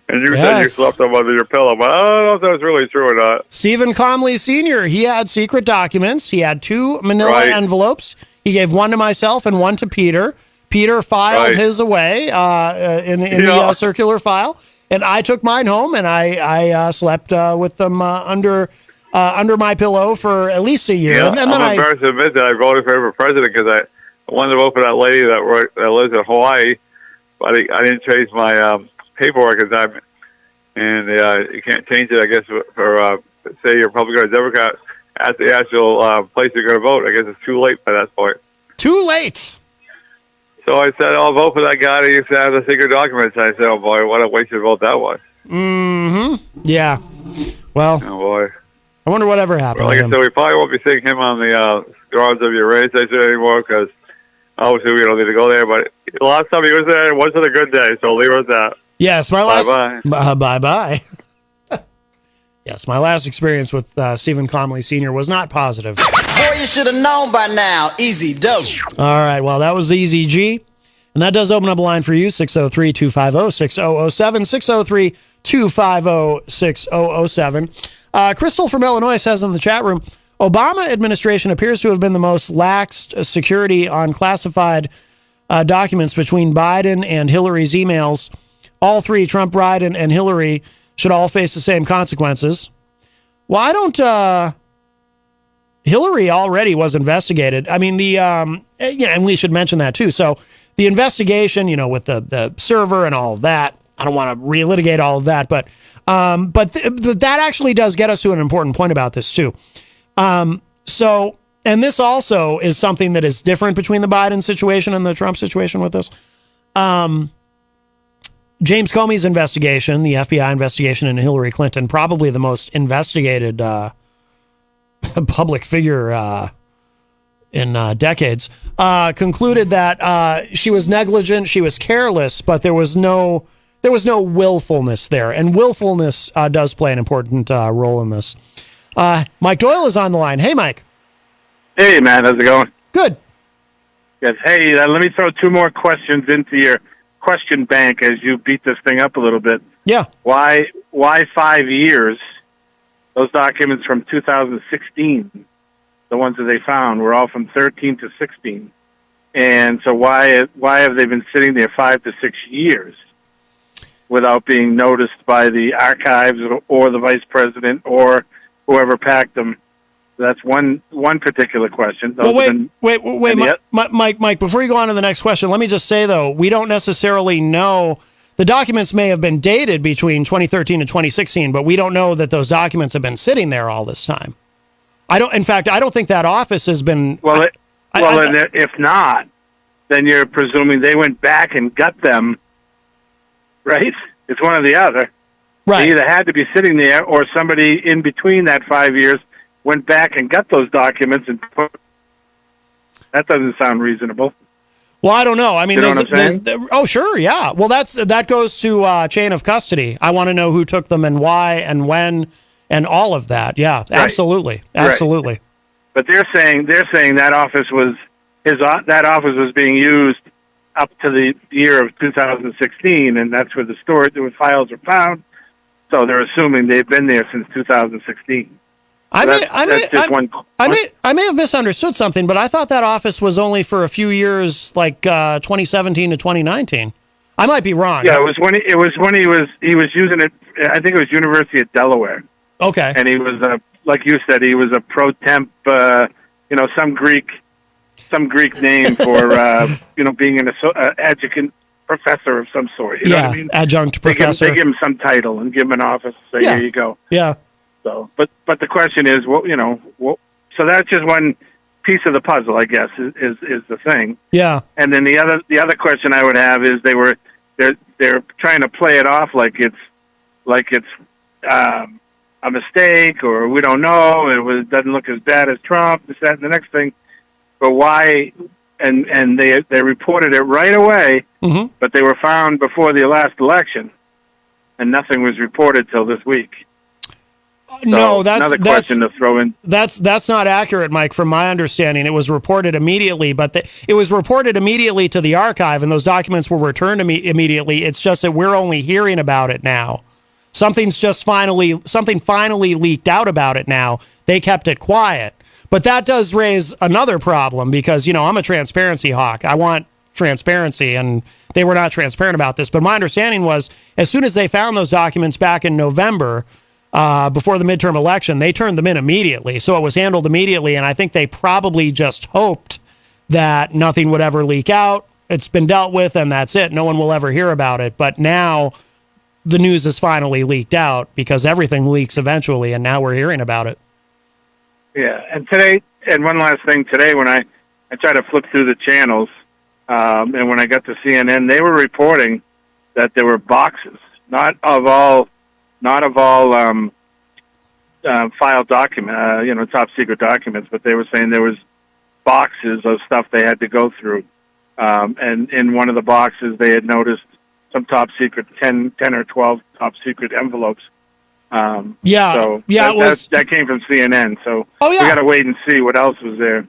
And you said you slept them under your pillow, but I don't know if that was really true or not. Stephen Comley Sr., he had secret documents. He had 2 manila envelopes. He gave one to myself and one to Peter. Peter filed his away in the circular file, and I took mine home, and I slept with them under my pillow for at least a year. And then I'm embarrassed to admit that I voted for president because I wanted to vote for that lady that lives in Hawaii, but I didn't change my... paperwork at the time, and you can't change it, I guess, for say you're Republican or Democrat at the actual place you're going to vote. I guess it's too late by that point. Too late! So I said, I'll vote for that guy that used to have the secret documents. I said, oh boy, what a wasted vote that was. Yeah. Well, oh boy. I wonder whatever happened. Well, like I said, we probably won't be seeing him on the grounds of your radio station anymore, because obviously we don't need to go there, but the last time he was there, it wasn't a good day, so leave it at that. Yes, my last... Bye-bye. Bye-bye. Yes, my last experience with Stephen Comley Sr. was not positive. Boy, you should have known by now. Easy dope. All right, well, that was Easy G. And that does open up a line for you, 603-250-6007, 603-250-6007. Crystal from Illinois says in the chat room, Obama administration appears to have been the most lax security on classified documents between Biden and Hillary's emails. All three, Trump, Biden, and Hillary, should all face the same consequences. Why don't Hillary already was investigated? I mean, and we should mention that too. So the investigation, with the server and all of that, I don't want to relitigate all of that, but that actually does get us to an important point about this too. And this also is something that is different between the Biden situation and the Trump situation with this. James Comey's investigation, the FBI investigation into Hillary Clinton, probably the most investigated public figure in decades, concluded that she was negligent, she was careless, but there was no willfulness there, and willfulness does play an important role in this. Mike Doyle is on the line. Hey, Mike. Hey, man. How's it going? Good. Yes. Hey, let me throw two more questions into your question bank as you beat this thing up a little bit. Yeah. Why 5 years? Those documents from 2016, the ones that they found, were all from 13 to 16. And so why have they been sitting there 5 to 6 years without being noticed by the archives or the vice president or whoever packed them? That's one particular question. Well, wait, Mike, before you go on to the next question, let me just say, though, we don't necessarily know. The documents may have been dated between 2013 and 2016, but we don't know that those documents have been sitting there all this time. In fact, I don't think that office has been. If not, then you're presuming they went back and got them, right? It's one or the other. Right. They either had to be sitting there or somebody in between that 5 years went back and got those documents and put. That doesn't sound reasonable. Well, I don't know. I mean, you know what I'm saying? Oh, sure, yeah. Well, that goes to chain of custody. I want to know who took them and why and when and all of that. Yeah, right. Absolutely. Right. But they're saying that office was being used up to the year of 2016, and that's where the files were found. So they're assuming they've been there since 2016. I may have misunderstood something, but I thought that office was only for a few years, like 2017 to 2019. I might be wrong. Yeah, it was when he was using it. I think it was University of Delaware. Okay. And he was like you said, he was a pro temp. Some Greek name for being an adjunct professor of some sort. You know what I mean? Adjunct professor. They give him some title and give him an office. Say, here you go. Yeah. So, but the question is, so that's just one piece of the puzzle, I guess, is the thing. Yeah. And then the other question I would have is they're trying to play it off like it's a mistake or we don't know. It doesn't look as bad as Trump. This, that, and the next thing. But why? And they reported it right away. Mm-hmm. But they were found before the last election, and nothing was reported till this week. So no, that's another question to throw in. That's not accurate, Mike. From my understanding, it was reported immediately, but it was reported immediately to the archive, and those documents were returned immediately. It's just that we're only hearing about it now. Something finally leaked out about it now. They kept it quiet, but that does raise another problem because I'm a transparency hawk. I want transparency, and they were not transparent about this. But my understanding was, as soon as they found those documents back in November. Before the midterm election, they turned them in immediately. So it was handled immediately, and I think they probably just hoped that nothing would ever leak out. It's been dealt with, and that's it. No one will ever hear about it. But now the news is finally leaked out because everything leaks eventually, and now we're hearing about it. Yeah, and one last thing today, when I tried to flip through the channels, and when I got to CNN, they were reporting that there were boxes, not of all file document, top secret documents, but they were saying there was boxes of stuff they had to go through. And in one of the boxes, they had noticed some top secret, 10 or 12 top secret envelopes. So that came from CNN. So we got to wait and see what else was there.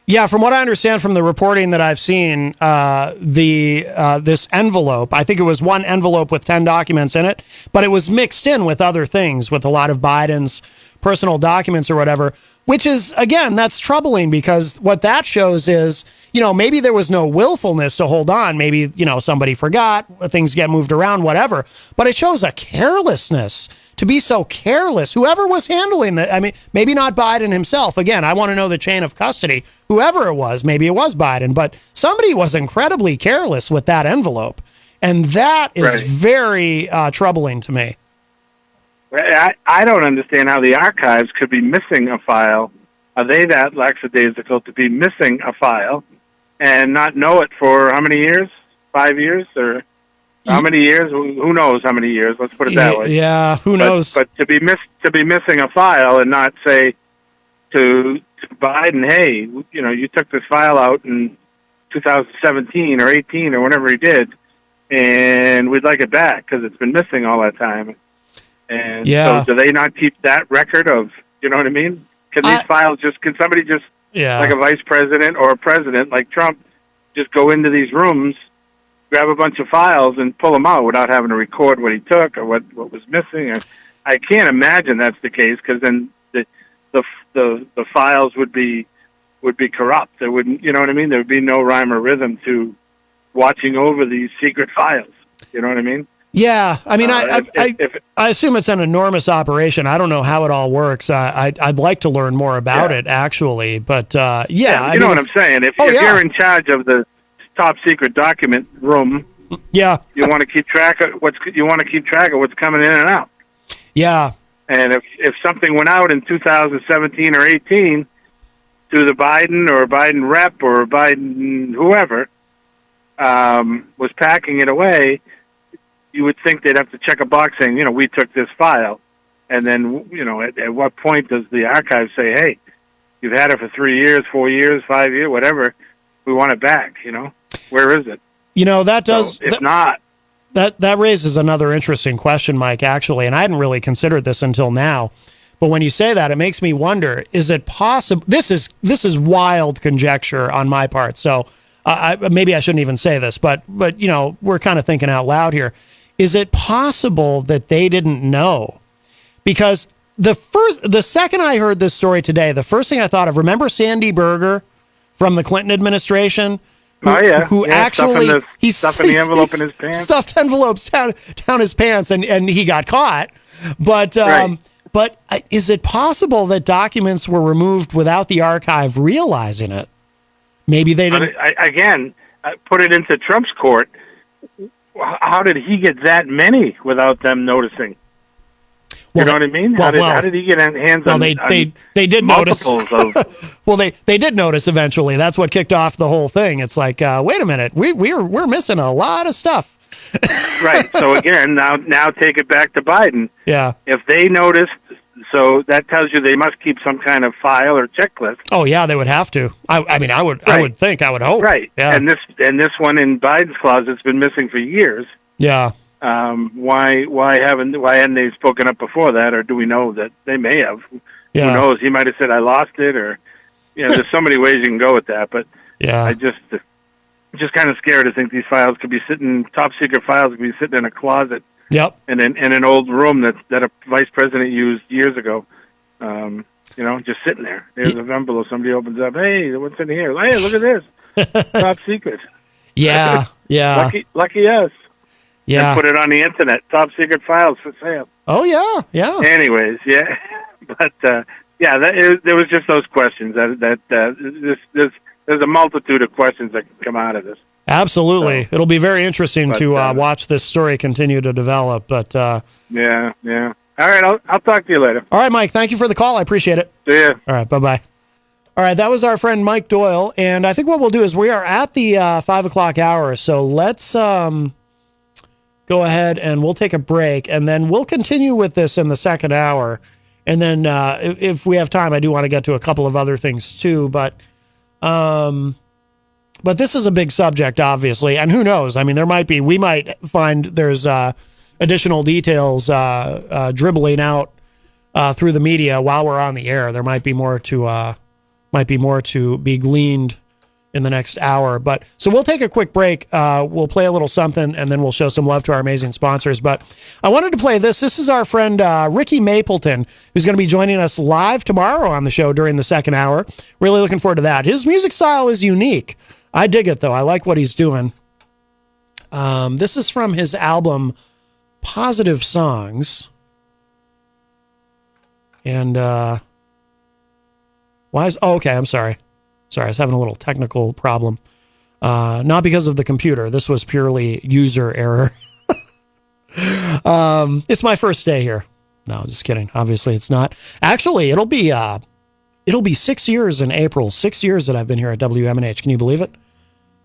Yeah, from what I understand from the reporting that I've seen, this envelope, I think it was one envelope with 10 documents in it, but it was mixed in with other things, with a lot of Biden's personal documents or whatever, which is, again, that's troubling because what that shows is, maybe there was no willfulness to hold on. Maybe, somebody forgot, things get moved around, whatever. But it shows a carelessness to be so careless. Whoever was handling that, I mean, maybe not Biden himself. Again, I want to know the chain of custody. Whoever it was, maybe it was Biden, but somebody was incredibly careless with that envelope. And that is very troubling to me. I don't understand how the archives could be missing a file. Are they that lackadaisical to be missing a file and not know it for how many years? 5 years? Or how many years? Who knows how many years? Let's put it that way. Yeah, who knows? But to be missing a file and not say to Biden, hey, you took this file out in 2017 or 18 or whenever he did, and we'd like it back because it's been missing all that time. And so do they not keep that record of, you know what I mean? Can these files can somebody just, like a vice president or a president like Trump, just go into these rooms, grab a bunch of files, and pull them out without having to record what he took or what was missing. I can't imagine that's the case, because then the files would be corrupt. There wouldn't, you know what I mean? There would be no rhyme or rhythm to watching over these secret files. You know what I mean? Yeah, I mean, I assume it's an enormous operation. I don't know how it all works. I'd like to learn more about it, actually. But you know what I'm saying. If you're in charge of the top secret document room, you want to keep track of what's coming in and out. Yeah, and if something went out in 2017 or 18 to the Biden or Biden rep or Biden whoever was packing it away, you would think they'd have to check a box saying, you know, we took this file. And then, you know, at what point does the archive say, hey, you've had it for 3 years, 4 years, 5 years, whatever, we want it back, you know? Where is it? You know, that does... So, if not... That raises another interesting question, Mike, actually, and I hadn't really considered this until now. But when you say that, it makes me wonder, is it possible... This is wild conjecture on my part, so maybe I shouldn't even say this, but you know, we're kind of thinking out loud here. Is it possible that they didn't know? Because the second I heard this story today, the first thing I thought of, remember Sandy Berger from the Clinton administration? Who actually stuffing the envelope in his pants. Stuffed envelopes down his pants, and he got caught. But but is it possible that documents were removed without the archive realizing it? Maybe they didn't. Again, put it into Trump's court. How did he get that many without them noticing? You know what I mean? How did he get hands on? They did notice. Well, they did notice eventually. That's what kicked off the whole thing. It's like, wait a minute, we're missing a lot of stuff. Right. So again, now take it back to Biden. Yeah. If they noticed, so that tells you they must keep some kind of file or checklist. Oh yeah, they would have to. I mean, I would think, I would hope. Right. Yeah. And this one in Biden's closet's been missing for years. Yeah. Why hadn't they spoken up before that, or do we know that they may have? Yeah. Who knows? He might have said I lost it, or you know, there's so many ways you can go with that. But yeah, I just kind of scared to think these files could be top secret files could be sitting in a closet. Yep. In an old room that a vice president used years ago. You know, just sitting there. There's an envelope. Somebody opens up. Hey, what's in here? Hey, look at this. Top secret. Yeah. Yeah. Lucky us. Yeah. And put it on the internet. Top secret files for sale. Oh yeah. Yeah. Anyways, yeah. But there was just those questions there's a multitude of questions that can come out of this. Absolutely. It'll be very interesting to watch this story continue to develop. But yeah. All right, I'll talk to you later. All right, Mike. Thank you for the call. I appreciate it. See ya. All right. Bye-bye. All right. That was our friend Mike Doyle. And I think what we'll do is we are at the 5 o'clock hour. So let's go ahead and we'll take a break. And then we'll continue with this in the second hour. And then if we have time, I do want to get to a couple of other things too. But this is a big subject, obviously, and who knows? I mean, we might find there's additional details dribbling out through the media while we're on the air. There might be more to be gleaned in the next hour. But so we'll take a quick break. We'll play a little something, and then we'll show some love to our amazing sponsors. But I wanted to play this. This is our friend Ricky Mapleton, who's going to be joining us live tomorrow on the show during the second hour. Really looking forward to that. His music style is unique. I dig it, though. I like what he's doing. This is from his album, Positive Songs. And okay, I'm sorry. Sorry, I was having a little technical problem. Not because of the computer. This was purely user error. It's my first day here. No, just kidding. Obviously, it's not. Actually, it'll be 6 years in April. 6 years that I've been here at WMNH. Can you believe it?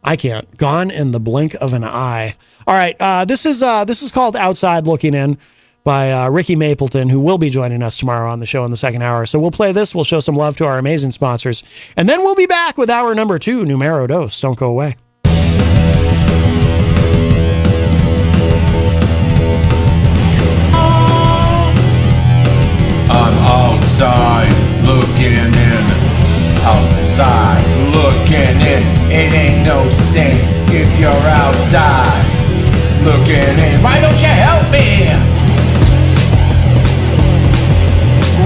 I can't. Gone in the blink of an eye. All right. This is called Outside Looking In by Ricky Mapleton, who will be joining us tomorrow on the show in the second hour. So we'll play this. We'll show some love to our amazing sponsors. And then we'll be back with hour number 2, Numero Dos. Don't go away. I'm outside looking in. outside looking in. It ain't no sin if you're outside looking in. Why don't you help me?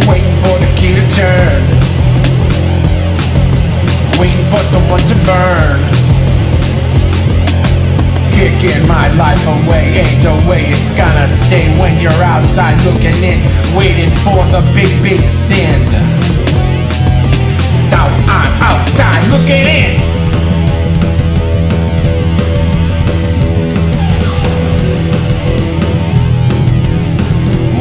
Waiting for the key to turn, waiting for someone to burn. Kicking my life away ain't the way it's gonna stay when you're outside looking in, waiting for the big sin. Now I'm outside looking in.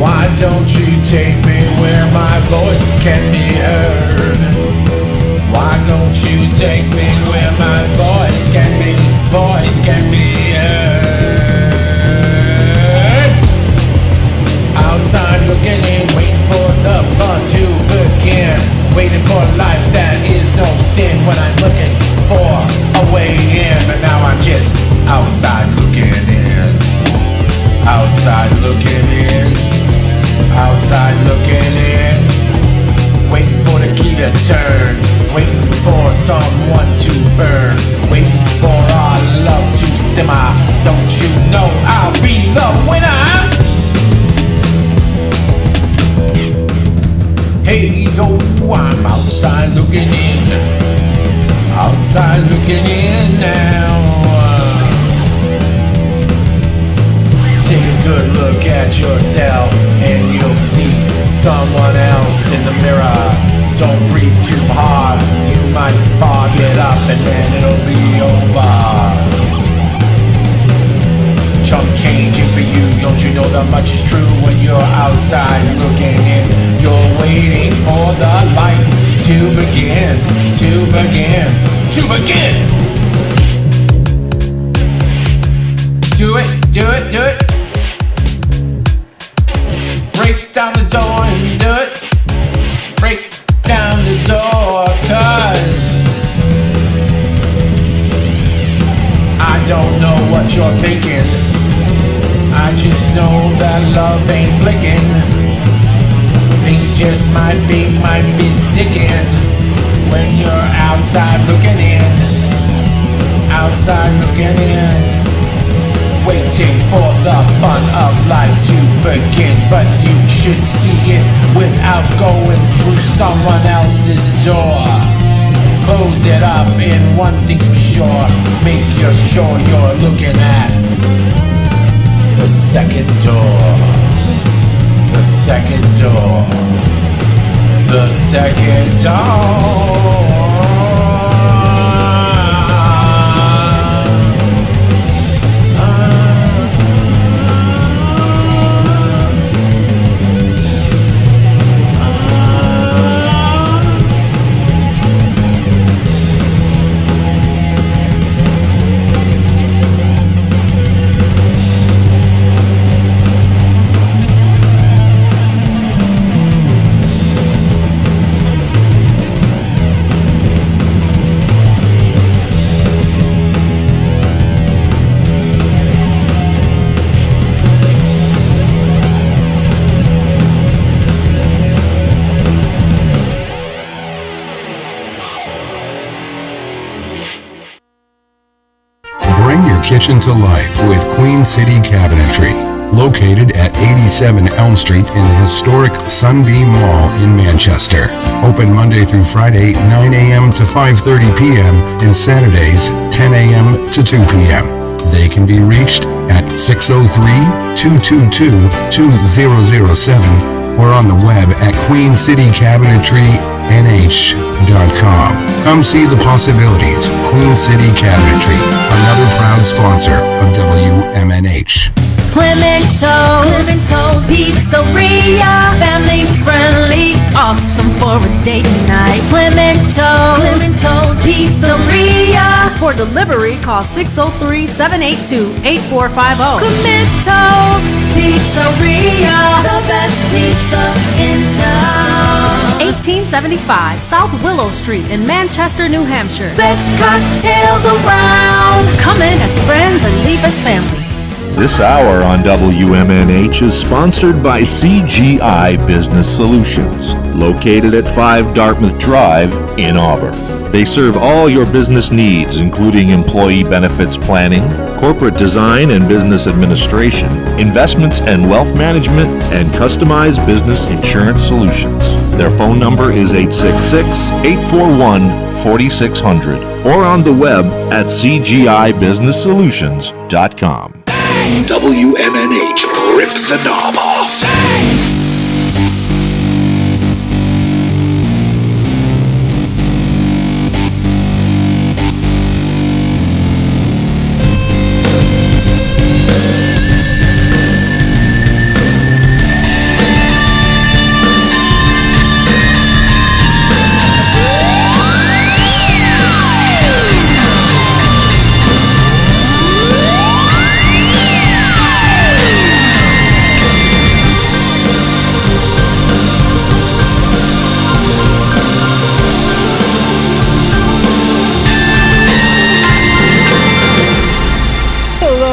Why don't you take me where my voice can be heard? Why don't you take me where my voice can be heard? Outside looking in, waiting for the fun to begin, waiting for life that is no sin when I'm looking for a way in. But now I'm just outside looking in, outside looking in, outside looking in, waiting for the key to turn, waiting for someone to burn, waiting for our love to simmer. Don't you know I'll be the winner? Hey yo, I'm outside looking in, outside looking in now. Take a good look at yourself and you'll see someone else in the mirror. Don't breathe too hard, you might fog it up and then it'll be over. Chump changing for you, don't you know that much is true when you're outside looking in? You're waiting for the life to begin, to begin, to begin. Do it, do it, do it. Break down the door and do it. Break down the door, 'cause I don't know what you're thinking. I just know that love ain't flicking. Things just might be sticking when you're outside looking in, outside looking in, waiting for the fun of life to begin. But you should see it without going through someone else's door. Close it up, and one thing's for sure, make sure you're looking at the second door, the second door, the second door. Kitchen to life with Queen City Cabinetry, located at 87 Elm Street in the historic Sunbeam Mall in Manchester. Open Monday through Friday, 9 a.m. to 5:30 p.m. and Saturdays, 10 a.m. to 2 p.m. They can be reached at 603-222-2007 or on the web at queencitycabinetrynh.com. Come see the possibilities. Queen City Cabinetry, another proud sponsor of WMNH. Clemento's Pizzeria, family friendly, awesome for a date night. Clemento's Pizzeria. For delivery, call 603-782-8450. Clemento's Pizzeria, the best pizza in town. 1875 South Willow Street in Manchester, New Hampshire. Best cocktails around. Come in as friends and leave as family. This hour on WMNH is sponsored by CGI Business Solutions, located at 5 Dartmouth Drive in Auburn. They serve all your business needs, including employee benefits planning, corporate design and business administration, investments and wealth management, and customized business insurance solutions. Their phone number is 866-841-4600 or on the web at cgibusinesssolutions.com. WMNH, rip the knob off.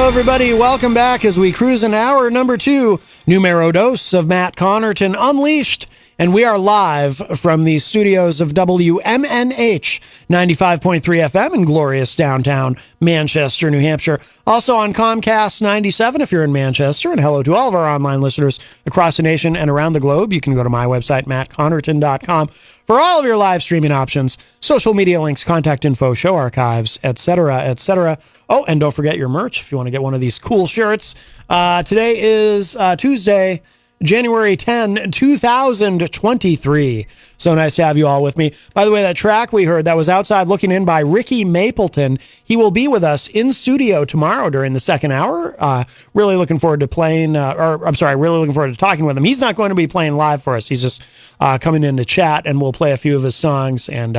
Everybody, welcome back as we cruise in hour number 2, numero dos of Matt Connerton Unleashed, and we are live from the studios of WMNH 95.3 FM in glorious downtown Manchester, New Hampshire. Also on Comcast 97 if you're in Manchester, and hello to all of our online listeners across the nation and around the globe. You can go to my website, mattconnerton.com, for all of your live streaming options, social media links, contact info, show archives, etc., etc. Oh, and don't forget your merch if you want to get one of these cool shirts. Today is Tuesday, January 10, 2023. So nice to have you all with me. By the way, that track we heard, that was Outside Looking In by Ricky Mapleton. He will be with us in studio tomorrow during the second hour. Really looking forward to really looking forward to talking with him. He's not going to be playing live for us. He's just coming in to chat, and we'll play a few of his songs, and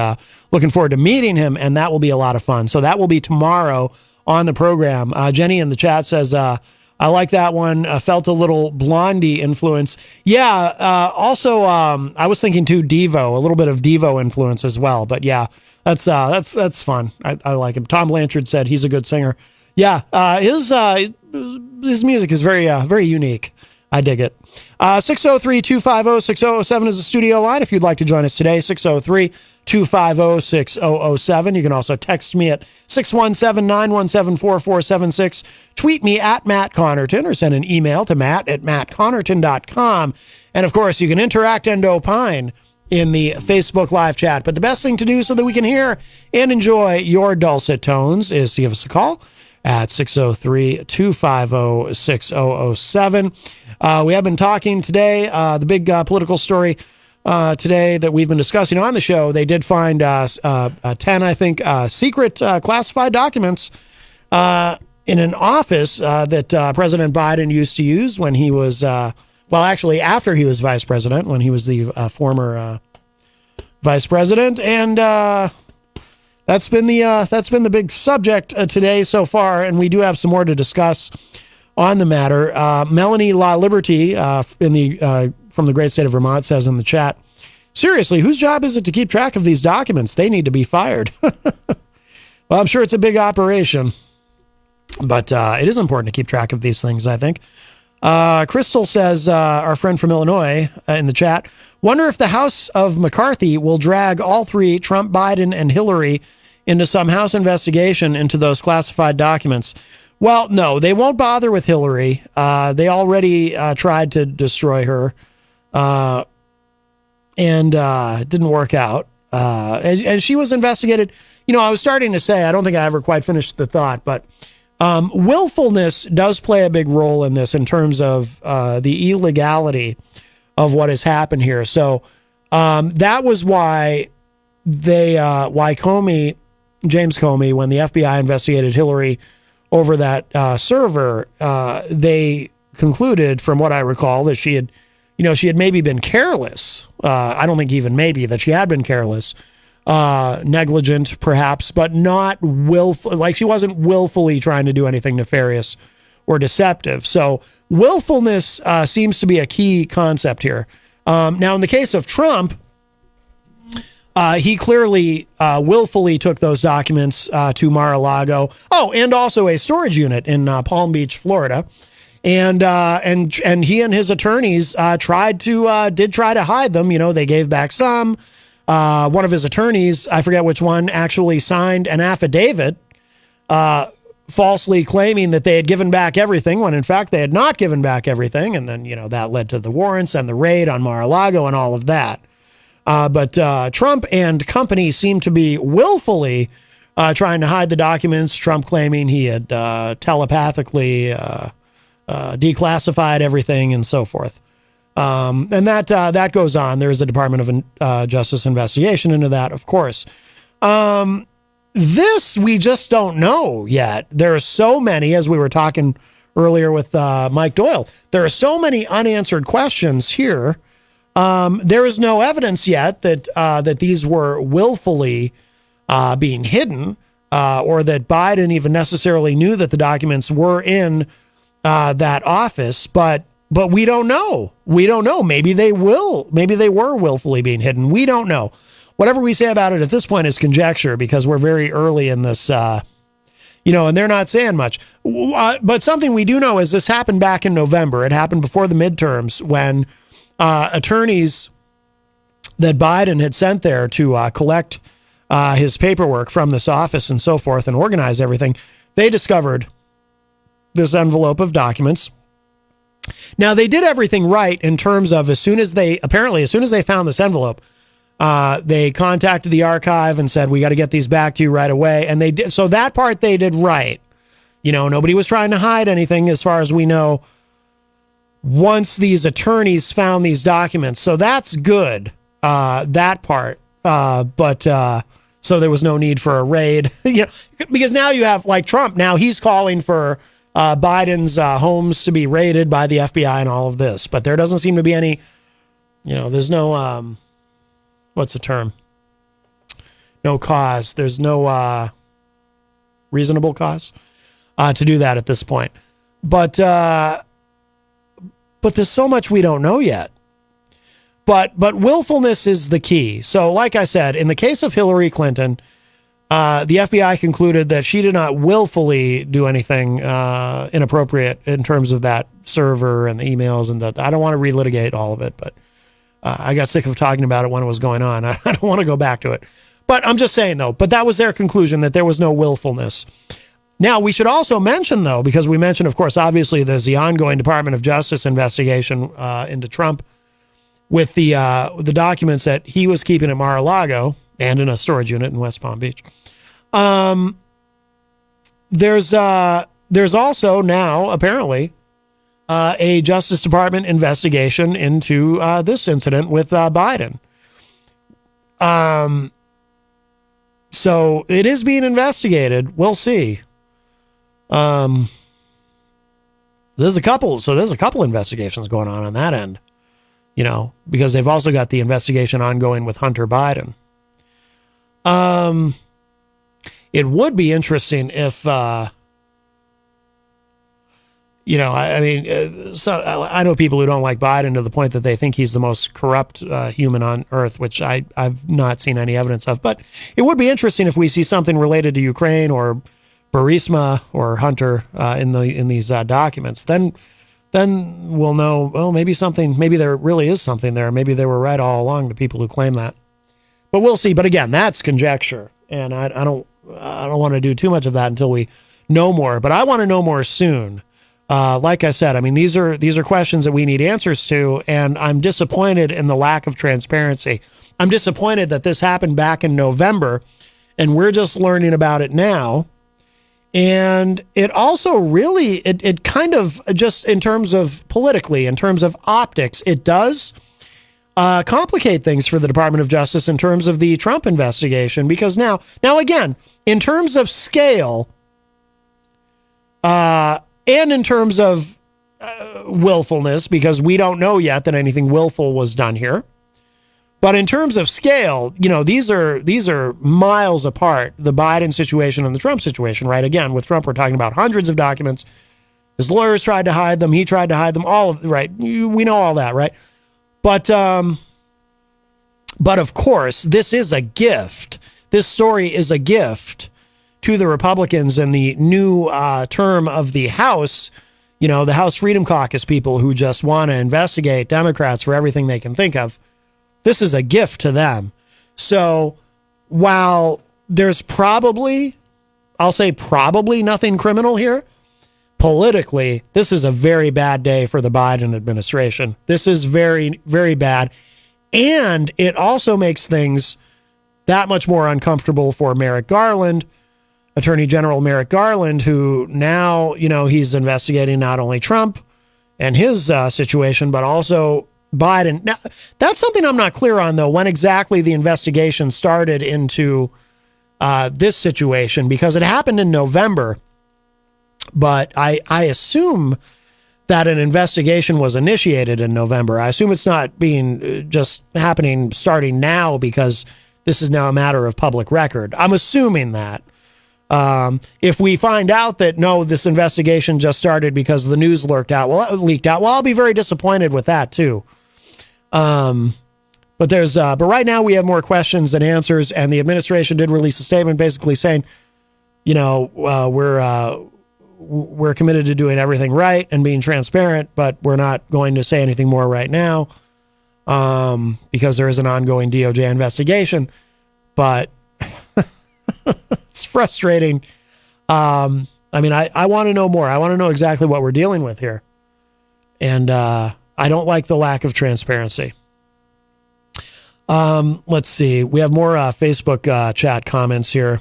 looking forward to meeting him, and that will be a lot of fun. So that will be tomorrow on the program. Jenny in the chat says, I like that one. Felt a little Blondie influence. Yeah. Also, I was thinking too Devo, a little bit of Devo influence as well. But yeah, that's fun. I like him. Tom Blanchard said he's a good singer. Yeah. His music is very unique. I dig it. 603-250-6007 is the studio line. If you'd like to join us today, 603-250-6007. You can also text me at 617-917-4476. Tweet me at Matt Connerton, or send an email to matt@mattconnerton.com. And of course, you can interact and opine in the Facebook live chat. But the best thing to do so that we can hear and enjoy your dulcet tones is to give us a call at 603-250-6007. We have been talking today, the big political story today that we've been discussing on the show. They did find 10, I think, secret classified documents in an office that President Biden used to use when he was, actually after he was vice president, when he was the former vice president. And that's been the big subject today so far, and we do have some more to discuss on the matter. Melanie La Liberty from the great state of Vermont says in the chat, seriously, whose job is it to keep track of these documents? They need to be fired. Well, I'm sure it's a big operation, but it is important to keep track of these things, I think. Crystal says, our friend from Illinois in the chat, wonder if the House of McCarthy will drag all three, Trump, Biden, and Hillary, into some House investigation into those classified documents. Well, no, they won't bother with Hillary. They already tried to destroy her, and it didn't work out. And she was investigated. You know, I was starting to say, I don't think I ever quite finished the thought, but willfulness does play a big role in this in terms of the illegality of what has happened here. So that was why James Comey, when the FBI investigated Hillary over that server, they concluded, from what I recall, that she had maybe been careless. I don't think even maybe that she had been careless, negligent perhaps, but not willful. Like, she wasn't willfully trying to do anything nefarious or deceptive. So willfulness seems to be a key concept here. Now, in the case of Trump, He clearly willfully took those documents to Mar-a-Lago. Oh, and also a storage unit in Palm Beach, Florida. And he and his attorneys did try to hide them. You know, they gave back some. One of his attorneys, I forget which one, actually signed an affidavit falsely claiming that they had given back everything when in fact they had not given back everything. And then, you know, that led to the warrants and the raid on Mar-a-Lago and all of that. But Trump and company seem to be willfully trying to hide the documents, Trump claiming he had telepathically declassified everything and so forth. And that goes on. There is a Department of Justice investigation into that, of course. This we just don't know yet. There are so many, as we were talking earlier with Mike Doyle, there are so many unanswered questions here. There is no evidence yet that these were willfully being hidden, or that Biden even necessarily knew that the documents were in that office. But we don't know. We don't know. Maybe they will. Maybe they were willfully being hidden. We don't know. Whatever we say about it at this point is conjecture because we're very early in this, and they're not saying much. But something we do know is this happened back in November. It happened before the midterms when attorneys that Biden had sent there to collect his paperwork from this office and so forth and organize everything, they discovered this envelope of documents. Now, they did everything right in terms of as soon as they found this envelope, they contacted the archive and said, we got to get these back to you right away. And they did. So that part they did right. You know, nobody was trying to hide anything as far as we know once these attorneys found these documents. So that's good, that part. So there was no need for a raid, because now you have like Trump. Now he's calling for Biden's homes to be raided by the FBI and all of this. But there doesn't seem to be any, there's no, what's the term? No cause. There's no reasonable cause to do that at this point. But there's so much we don't know yet. But willfulness is the key. So like I said, in the case of Hillary Clinton, the FBI concluded that she did not willfully do anything inappropriate in terms of that server and the emails and that. I don't want to relitigate all of it, but I got sick of talking about it when it was going on. I don't want to go back to it. But I'm just saying, though, but that was their conclusion, that there was no willfulness. Now, we should also mention, though, because we mentioned, of course, obviously, there's the ongoing Department of Justice investigation into Trump with the documents that he was keeping at Mar-a-Lago and in a storage unit in West Palm Beach. There's also now, apparently, a Justice Department investigation into this incident with Biden. So it is being investigated. We'll see. There's a couple investigations going on that end, because they've also got the investigation ongoing with Hunter Biden. It would be interesting if, so I know people who don't like Biden to the point that they think he's the most corrupt human on earth, which I've not seen any evidence of. But it would be interesting if we see something related to Ukraine or Burisma or Hunter in these documents. Then we'll know. Well, maybe there really is something there. Maybe they were right all along, the people who claim that. But we'll see. But again, that's conjecture, and I don't want to do too much of that until we know more. But I want to know more soon. Like I said, I mean, these are questions that we need answers to, and I'm disappointed in the lack of transparency. I'm disappointed that this happened back in November, and we're just learning about it now. And it also really, it kind of, just in terms of politically, in terms of optics, it does complicate things for the Department of Justice in terms of the Trump investigation, because now again, in terms of scale, and in terms of willfulness, because we don't know yet that anything willful was done here. But in terms of scale, these are miles apart, the Biden situation and the Trump situation, right? Again, with Trump, we're talking about hundreds of documents. His lawyers tried to hide them. He tried to hide them all, right? We know all that, right? But But of course, this is a gift. This story is a gift to the Republicans and the new term of the House, the House Freedom Caucus people who just want to investigate Democrats for everything they can think of. This is a gift to them. So while there's I'll say probably nothing criminal here, politically, this is a very bad day for the Biden administration. This is very, very bad. And it also makes things that much more uncomfortable for Merrick Garland, Attorney General Merrick Garland, who now, he's investigating not only Trump and his situation, but also Biden. Now, that's something I'm not clear on, though, when exactly the investigation started into this situation, because it happened in November. But I assume that an investigation was initiated in November. I assume it's not being just happening starting now because this is now a matter of public record. I'm assuming that. If we find out that, no, this investigation just started because the news leaked out, well, I'll be very disappointed with that too. But right now we have more questions than answers, and the administration did release a statement basically saying, we're committed to doing everything right and being transparent, but we're not going to say anything more right now because there is an ongoing DOJ investigation. But it's frustrating. I want to know more. I want to know exactly what we're dealing with here. And I don't like the lack of transparency. Let's see. We have more Facebook chat comments here.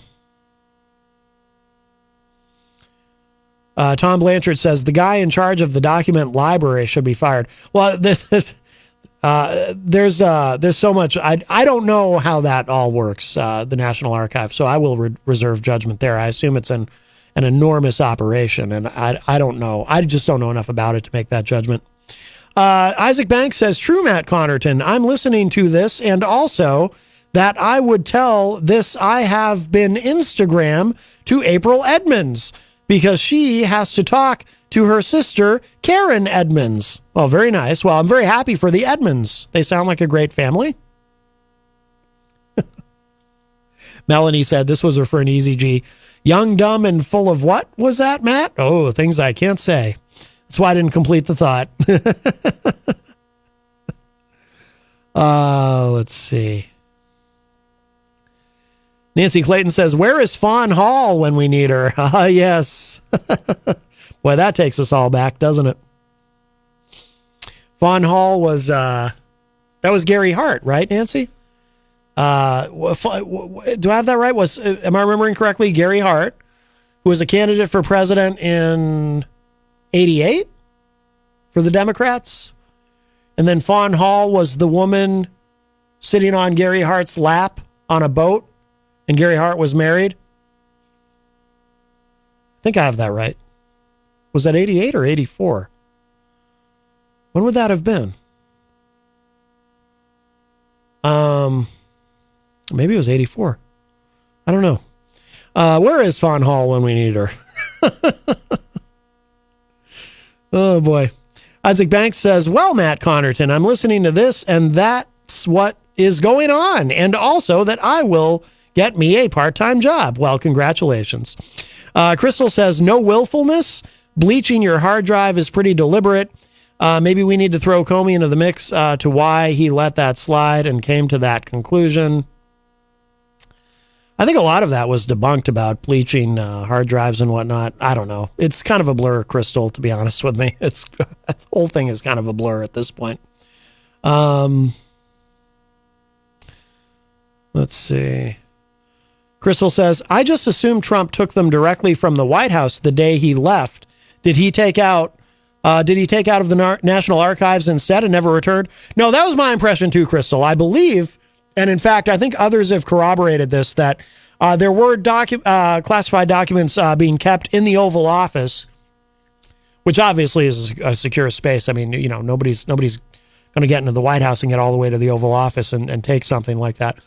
Tom Blanchard says the guy in charge of the document library should be fired. Well, there's so much. I don't know how that all works, the National Archive, so I will reserve judgment there. I assume it's an enormous operation, and I don't know. I just don't know enough about it to make that judgment. Isaac Banks says, true, Matt Connerton. I'm listening to this, and also that I would tell this I have been Instagram to April Edmonds, because she has to talk to her sister, Karen Edmonds. Well, very nice. Well, I'm very happy for the Edmonds. They sound like a great family. Melanie said this was her for an easy G. Young, dumb, and full of what was that, Matt? Oh, things I can't say. That's why I didn't complete the thought. Let's see. Nancy Clayton says, where is Fawn Hall when we need her? Yes. Boy, that takes us all back, doesn't it? Fawn Hall was, that was Gary Hart, right, Nancy? Do I have that right? Am I remembering correctly? Gary Hart, who was a candidate for president in 88 for the Democrats. And then Fawn Hall was the woman sitting on Gary Hart's lap on a boat. And Gary Hart was married. I think I have that right. Was that 88 or 84? When would that have been? Maybe it was 84. I don't know. Where is Fawn Hall when we need her? Oh, boy. Isaac Banks says, well, Matt Connerton, I'm listening to this, and that's what is going on. And also that I will get me a part-time job. Well, congratulations. Crystal says, no willfulness. Bleaching your hard drive is pretty deliberate. Maybe we need to throw Comey into the mix to why he let that slide and came to that conclusion. I think a lot of that was debunked about bleaching hard drives and whatnot. I don't know. It's kind of a blur, Crystal, to be honest with me. The whole thing is kind of a blur at this point. Let's see. Crystal says, I just assumed Trump took them directly from the White House the day he left. Did he take out of the National Archives instead and never returned? No, that was my impression too, Crystal. I believe, and in fact, I think others have corroborated this, that there were classified documents being kept in the Oval Office, which obviously is a secure space. I mean, nobody's going to get into the White House and get all the way to the Oval Office and take something like that.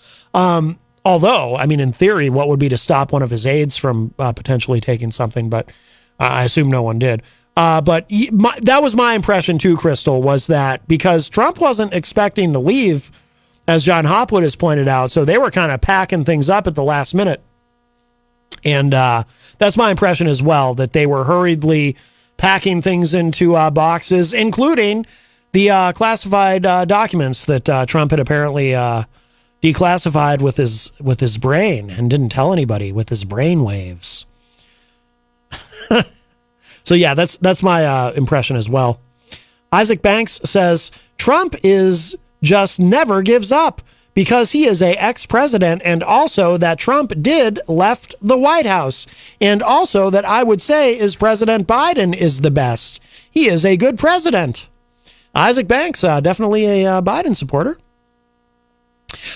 Although, I mean, in theory, what would be to stop one of his aides from potentially taking something? But I assume no one did. But that was my impression too, Crystal, was that because Trump wasn't expecting to leave as John Hopwood has pointed out. So they were kind of packing things up at the last minute. And that's my impression as well, that they were hurriedly packing things into boxes, including the classified documents that Trump had apparently declassified with his brain and didn't tell anybody with his brain waves. So yeah, that's my impression as well. Isaac Banks says Trump is just never gives up because he is a ex-president, and also that Trump did left the White House, and also that I would say is President Biden is the best. He is a good president. Isaac Banks, definitely a Biden supporter.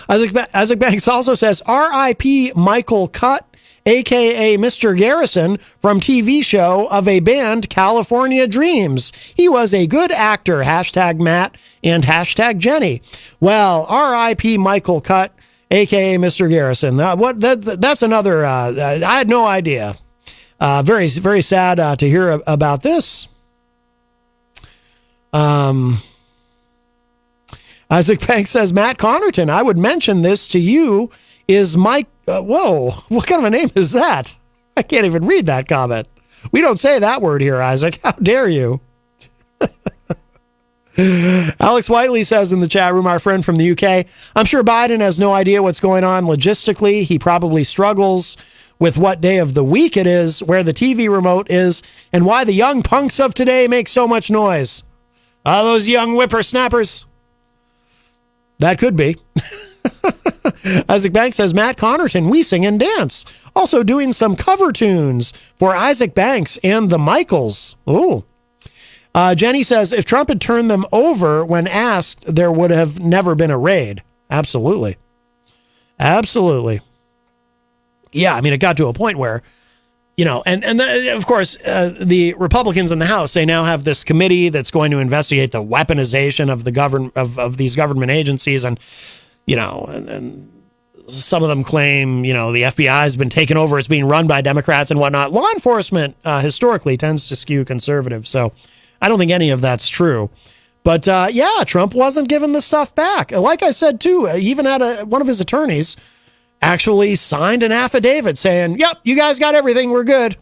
Isaac Banks also says R.I.P. Michael Cutt, a.k.a. Mr. Garrison from TV show of a band California Dreams. He was a good actor, hashtag Matt and hashtag Jenny. Well, R.I.P. Michael Cutt, a.k.a. Mr. Garrison. That's another, I had no idea. Very, very sad to hear about this. Isaac Banks says, Matt Connerton, I would mention this to you, is Mike. Whoa, what kind of a name is that? I can't even read that comment. We don't say that word here, Isaac. How dare you? Alex Whiteley says in the chat room, our friend from the UK, I'm sure Biden has no idea what's going on logistically. He probably struggles with what day of the week it is, where the TV remote is, and why the young punks of today make so much noise. Those young whippersnappers. That could be. Isaac Banks says, Matt Connerton, we sing and dance. Also doing some cover tunes for Isaac Banks and the Michaels. Oh. Jenny says, if Trump had turned them over when asked, there would have never been a raid. Absolutely. Absolutely. Yeah, I mean, it got to a point where, you know, of course, the Republicans in the House, they now have this committee that's going to investigate the weaponization of the of these government agencies. And, you know, and some of them claim, you know, the FBI has been taken over. It's being run by Democrats and whatnot. Law enforcement historically tends to skew conservative. So I don't think any of that's true. But yeah, Trump wasn't giving the stuff back. Like I said, too, even had one of his attorneys actually signed an affidavit saying, yep, you guys got everything. We're good.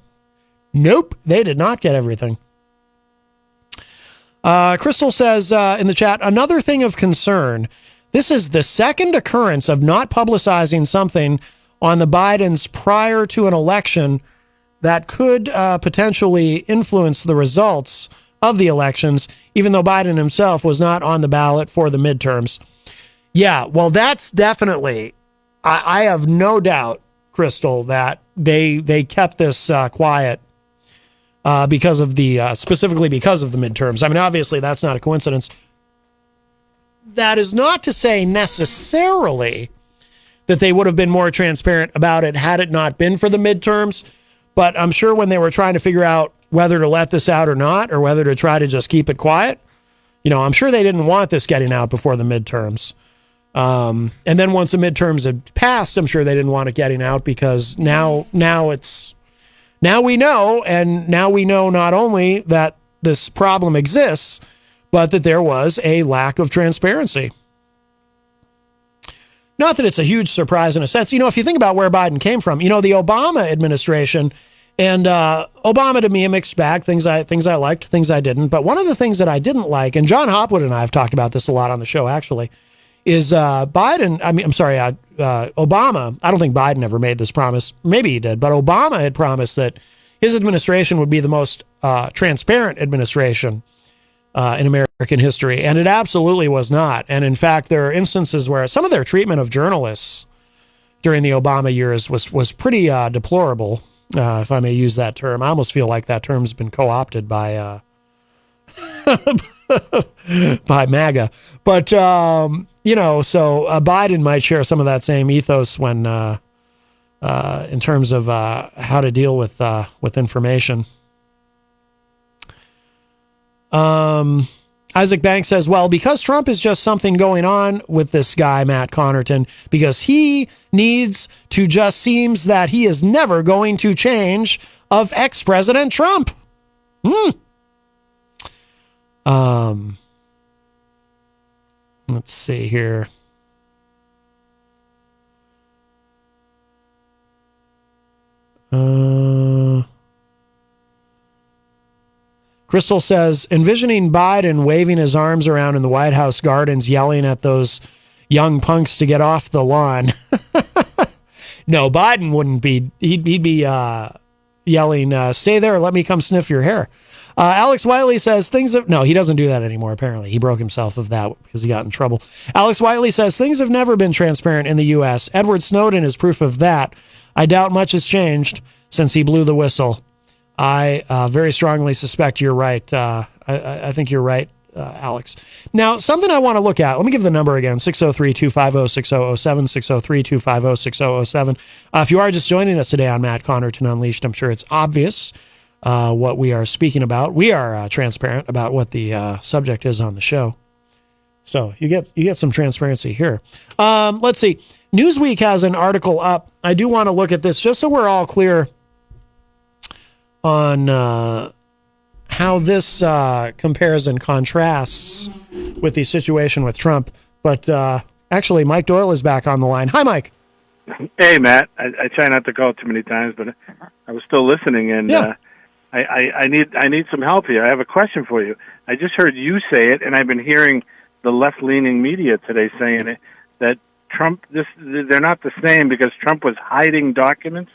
Nope, they did not get everything. Crystal says in the chat, another thing of concern. This is the second occurrence of not publicizing something on the Bidens prior to an election that could potentially influence the results of the elections, even though Biden himself was not on the ballot for the midterms. Yeah, well, that's definitely, I have no doubt, Crystal, that they kept this quiet because of specifically because of the midterms. I mean, obviously, that's not a coincidence. That is not to say necessarily that they would have been more transparent about it had it not been for the midterms. But I'm sure when they were trying to figure out whether to let this out or not, or whether to try to just keep it quiet, you know, I'm sure they didn't want this getting out before the midterms. And then once the midterms had passed, I'm sure they didn't want it getting out because now we know, and now we know not only that this problem exists, but that there was a lack of transparency. Not that it's a huge surprise in a sense. You know, if you think about where Biden came from, you know, the Obama administration, and Obama to me, a mixed bag, things I liked, things I didn't. But one of the things that I didn't like, and John Hopwood and I have talked about this a lot on the show actually, is Obama. I don't think Biden ever made this promise. Maybe he did, but Obama had promised that his administration would be the most transparent administration in American history, and it absolutely was not. And in fact, there are instances where some of their treatment of journalists during the Obama years was pretty deplorable, if I may use that term. I almost feel like that term's been co-opted by by MAGA. But you know, so Biden might share some of that same ethos when in terms of how to deal with information. Isaac Banks says, well, because Trump is just something going on with this guy, Matt Connerton, because he needs to just seems that he is never going to change of ex-President Trump. Let's see here. Crystal says, envisioning Biden waving his arms around in the White House gardens, yelling at those young punks to get off the lawn. No, Biden wouldn't be. He'd be yelling, stay there, let me come sniff your hair. Alex Wiley says no, he doesn't do that anymore, apparently. He broke himself of that because he got in trouble. Alex Wiley says, things have never been transparent in the U.S. Edward Snowden is proof of that. I doubt much has changed since he blew the whistle. I very strongly suspect you're right. I think you're right, Alex. Now, something I want to look at. Let me give the number again, 603-250-6007, 603-250-6007. If you are just joining us today on Matt Connerton Unleashed, I'm sure it's obvious what we are speaking about. We are transparent about what the subject is on the show. So you get some transparency here. Let's see. Newsweek has an article up. I do want to look at this just so we're all clear on how this compares and contrasts with the situation with Trump. But actually, Mike Doyle is back on the line. Hi, Mike. Hey, Matt. I try not to call too many times, but I was still listening, and I need some help here. I have a question for you. I just heard you say it, and I've been hearing the left-leaning media today saying it, that Trump, they're not the same because Trump was hiding documents.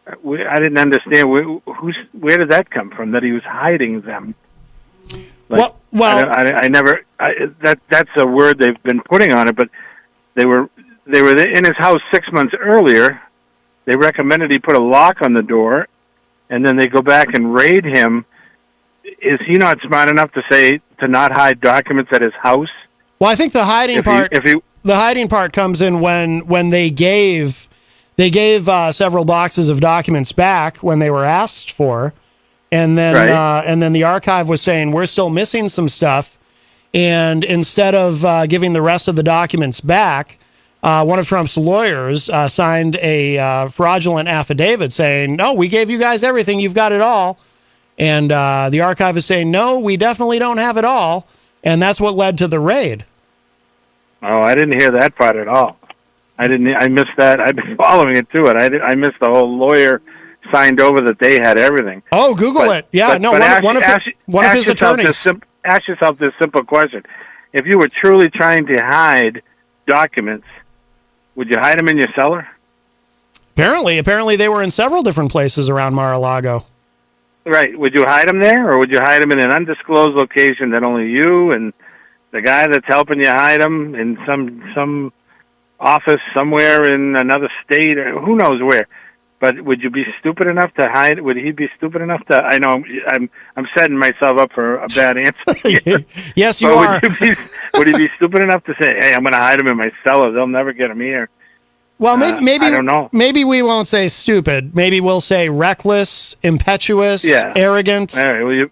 I didn't understand where did that come from? That he was hiding them. Like, I never. That's a word they've been putting on it, but they were in his house 6 months earlier. They recommended he put a lock on the door, and then they go back and raid him. Is he not smart enough to not hide documents at his house? Well, I think the hiding part comes in when they gave several boxes of documents back when they were asked for, and then the archive was saying we're still missing some stuff, and instead of giving the rest of the documents back, one of Trump's lawyers signed a fraudulent affidavit saying, no, we gave you guys everything, you've got it all, and the archive is saying, no, we definitely don't have it all, and that's what led to the raid. Oh, I didn't hear that part at all. I missed that. I've been following it too. I missed the whole lawyer signed over that they had everything. Oh, Google it. Yeah, one of his attorneys. Ask yourself this simple question: if you were truly trying to hide documents, would you hide them in your cellar? Apparently, they were in several different places around Mar-a-Lago. Right. Would you hide them there, or would you hide them in an undisclosed location that only you and the guy that's helping you hide them in some office somewhere in another state, or who knows where? But would you be stupid enough to hide? Would he be stupid enough to? I know I'm setting myself up for a bad answer. Yes, you are. Would he be stupid enough to say, "Hey, I'm going to hide him in my cellar. They'll never get him here"? Well, maybe I don't know. Maybe we won't say stupid. Maybe we'll say reckless, impetuous, arrogant. All right, would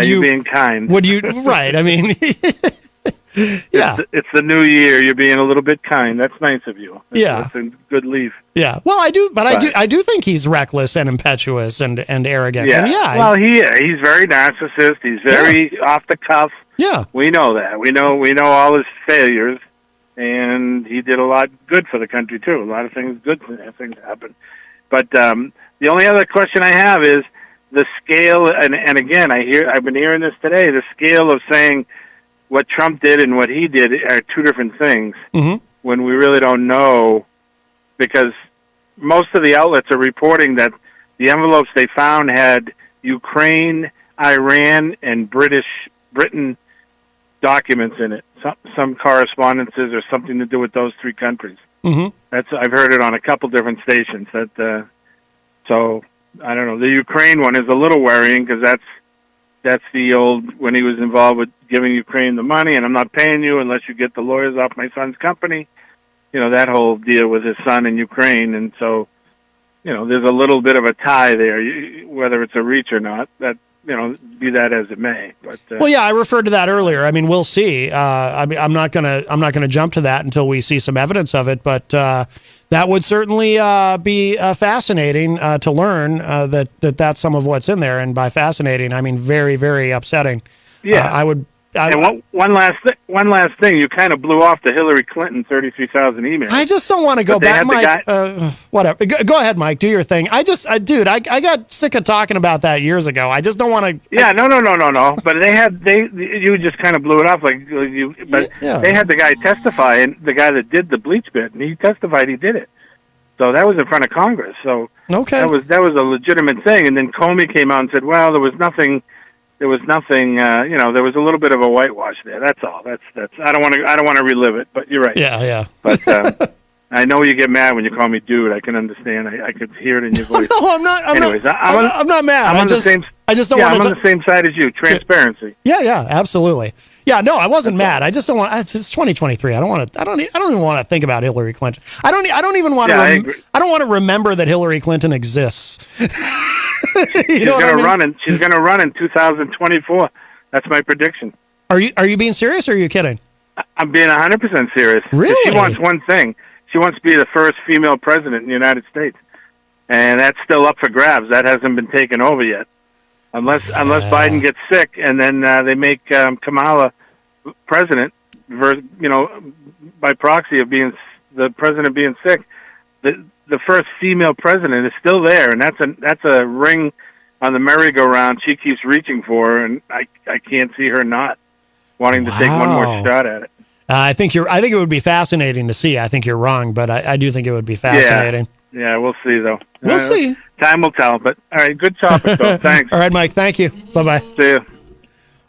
you being kind? Would you? Right. I mean. Yeah, it's the new year. You're being a little bit kind. That's nice of you. That's a good leave. Yeah. Well, I do think he's reckless and impetuous and arrogant. Yeah. And well, he's very narcissist. He's very off the cuff. Yeah. We know that. We know all his failures, and he did a lot good for the country too. A lot of good things happened. But the only other question I have is the scale. And again, I've been hearing this today. The scale of saying what Trump did and what he did are two different things when we really don't know, because most of the outlets are reporting that the envelopes they found had Ukraine, Iran, and Britain documents in it, some correspondences or something to do with those three countries. I've heard it on a couple different stations. So I don't know. The Ukraine one is a little worrying because that's the old, when he was involved with giving Ukraine the money, and I'm not paying you unless you get the lawyers off my son's company. That whole deal with his son in Ukraine. And so, there's a little bit of a tie there, whether it's a reach or not, that, be that as it may. But well, yeah, I referred to that earlier. I mean, we'll see. I'm not gonna jump to that until we see some evidence of it, but that would certainly be fascinating to learn that that's some of what's in there. And by fascinating, I mean very, very upsetting. Yeah, And one last thing, you kind of blew off the Hillary Clinton 33,000 emails. I just don't want to go But they back, had the Mike. Whatever. Go ahead, Mike. Do your thing. I got sick of talking about that years ago. I just don't want to. Yeah, no. But you just kind of blew it off they had the guy testify, and the guy that did the bleach bit, and he testified he did it. So that was in front of Congress. So okay, that was a legitimate thing. And then Comey came out and said, well, there was nothing. There was nothing. There was a little bit of a whitewash there. That's all. That's. I don't want to relive it. But you're right. Yeah. But I know you get mad when you call me dude. I can understand. I could hear it in your voice. No, I'm not. Anyways, I'm not mad. I'm on the same. I just don't want I'm on the same side as you. Transparency. Yeah, absolutely. Yeah, no, I wasn't mad. I just don't want. It's 2023. I don't want to. I don't even want to think about Hillary Clinton. I don't even want to. I don't want to remember that Hillary Clinton exists. She's going to run in 2024. That's my prediction. Are you being serious or are you kidding? I'm being 100% serious. Really? She wants one thing. She wants to be the first female president in the United States, and that's still up for grabs. That hasn't been taken over yet, unless Biden gets sick and then they make Kamala president. By proxy of being the president being sick. The first female president is still there, and that's a ring on the merry-go-round she keeps reaching for, and I can't see her not wanting to take one more shot at it. I think it would be fascinating to see. I think you're wrong, but I do think it would be fascinating. Yeah, we'll see though. We'll see. Time will tell. But all right, good topic though. Thanks. All right, Mike. Thank you. Bye-bye. See you.